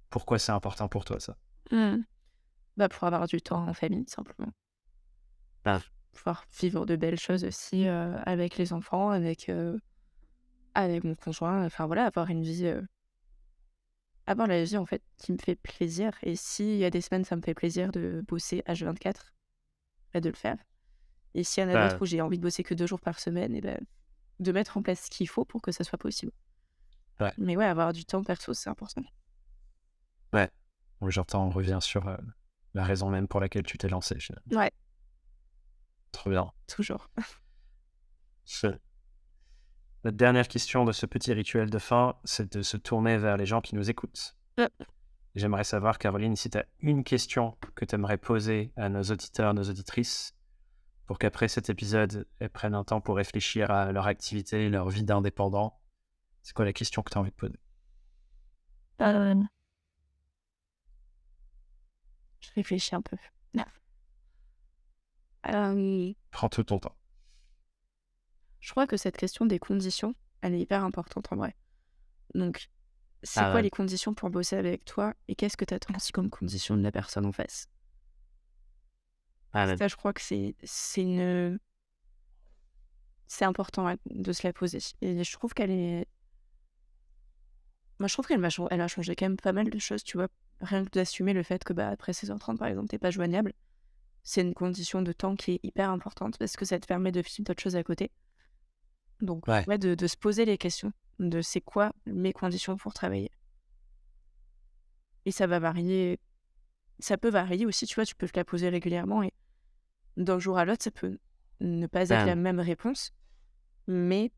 Pourquoi c'est important pour toi, ça? Mmh. Bah, pour avoir du temps en famille, simplement. Ah, Pouvoir vivre de belles choses aussi, avec les enfants, avec mon conjoint, enfin voilà, avoir la vie en fait qui me fait plaisir et s'il y a des semaines, ça me fait plaisir de bosser H24, bah, de le faire et s'il y en a d'autres ah, où j'ai envie de bosser que 2 jours par semaine et ben, de mettre en place ce qu'il faut pour que ça soit possible. ouais, Mais ouais, avoir du temps perso, c'est important. ouais. Oui, j'entends, on revient sur la raison même pour laquelle tu t'es lancé, finalement. Ouais, Trop bien. toujours. C'est- La dernière question de ce petit rituel de fin, c'est de se tourner vers les gens qui nous écoutent. J'aimerais savoir, Caroline, si tu as une question que tu aimerais poser à nos auditeurs, nos auditrices, pour qu'après cet épisode, elles prennent un temps pour réfléchir à leur activité, leur vie d'indépendant. C'est quoi la question que tu as envie de poser? Heu, je réfléchis un peu. Hem, Prends tout ton temps. je crois que cette question des conditions, elle est hyper importante en vrai. Donc, c'est Ah quoi ouais. les conditions pour bosser avec toi et qu'est-ce que tu attends aussi comme condition de la personne en face? Ah ouais. Ça, je crois que c'est important, ouais, de se la poser et je trouve qu'elle est moi, je trouve elle a changé quand même pas mal de choses, tu vois? Rien que d'assumer le fait que, bah, après 16h30, par exemple, tu pas joignable, c'est une condition de temps qui est hyper importante parce que ça te permet de vivre d'autres choses à côté. Donc Ouais. ouais, de se poser les questions de: «C'est quoi mes conditions pour travailler?» et ça peut varier aussi, tu vois? Tu peux te la poser régulièrement et d'un jour à l'autre, ça peut ne pas être la Ah, même réponse, mais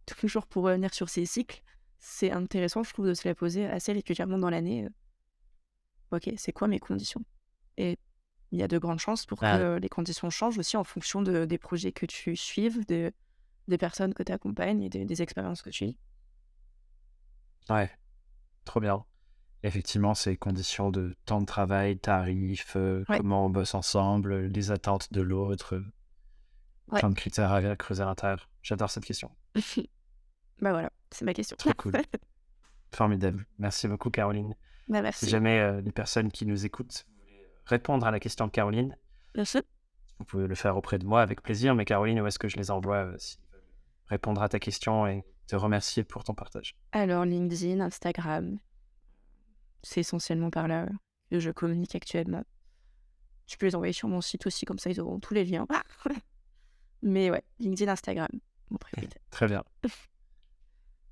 toujours pour revenir sur ces cycles, c'est intéressant, je trouve, de se la poser assez régulièrement dans l'année, «OK, c'est quoi mes conditions?» et il y a de grandes chances pour ah, que les conditions changent aussi en fonction des projets que tu suives, de des personnes que tu accompagnes et des expériences que tu vis. Ouais, trop bien. Effectivement, c'est conditions de temps de travail, tarifs, comment on bosse ensemble, les attentes de l'autre, plein de critères à creuser à l'intérieur. J'adore cette question. Bah voilà, c'est ma question. Trop cool. Formidable. Merci beaucoup, Caroline. Bah merci. Si jamais les personnes qui nous écoutent voulaient répondre à la question de Caroline, Merci. vous pouvez le faire auprès de moi avec plaisir. Mais Caroline, où est-ce que je les envoie s'ils veulent répondre à ta question et te remercier pour ton partage? Alors, LinkedIn, Instagram, c'est essentiellement par là que je communique actuellement. Je peux les envoyer sur mon site aussi, comme ça ils auront tous les liens. Mais ouais, LinkedIn, Instagram, mon priorité. Très bien.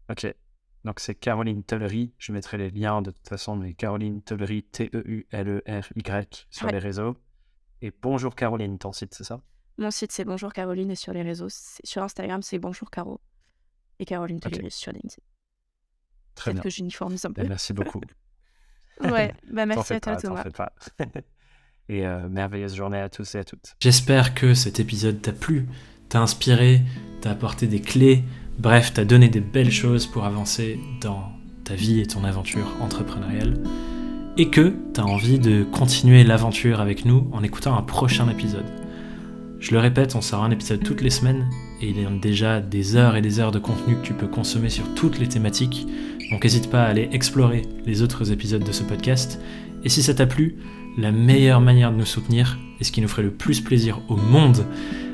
Ok. Donc c'est Caroline Tollery. Je mettrai les liens de toute façon, mais Caroline Tollery, Teulery sur les réseaux. Et Bonjour Caroline, ton site, c'est ça? Mon site, c'est Bonjour Caroline, et sur les réseaux, sur Instagram, c'est Bonjour Caro. Et Caroline Tollery sur LinkedIn. Très bien. Peut-être que j'uniformise un peu. Merci beaucoup. Ouais, bah merci à toi, Thomas. T'en fais pas. Et merveilleuse journée à tous et à toutes. J'espère que cet épisode t'a plu, t'a inspiré, t'a apporté des clés, bref, t'a donné des belles choses pour avancer dans ta vie et ton aventure entrepreneuriale, et que t'as envie de continuer l'aventure avec nous en écoutant un prochain épisode. Je le répète, on sort un épisode toutes les semaines, et il y a déjà des heures et des heures de contenu que tu peux consommer sur toutes les thématiques, donc n'hésite pas à aller explorer les autres épisodes de ce podcast, et si ça t'a plu, la meilleure manière de nous soutenir, et ce qui nous ferait le plus plaisir au monde,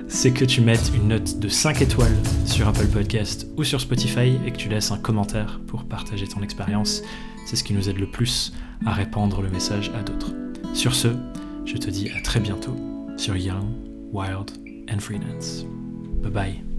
c'est que tu mettes une note de 5 étoiles sur Apple Podcast ou sur Spotify et que tu laisses un commentaire pour partager ton expérience. C'est ce qui nous aide le plus à répandre le message à d'autres. Sur ce, je te dis à très bientôt sur Young, Wild and Freelance. Bye bye.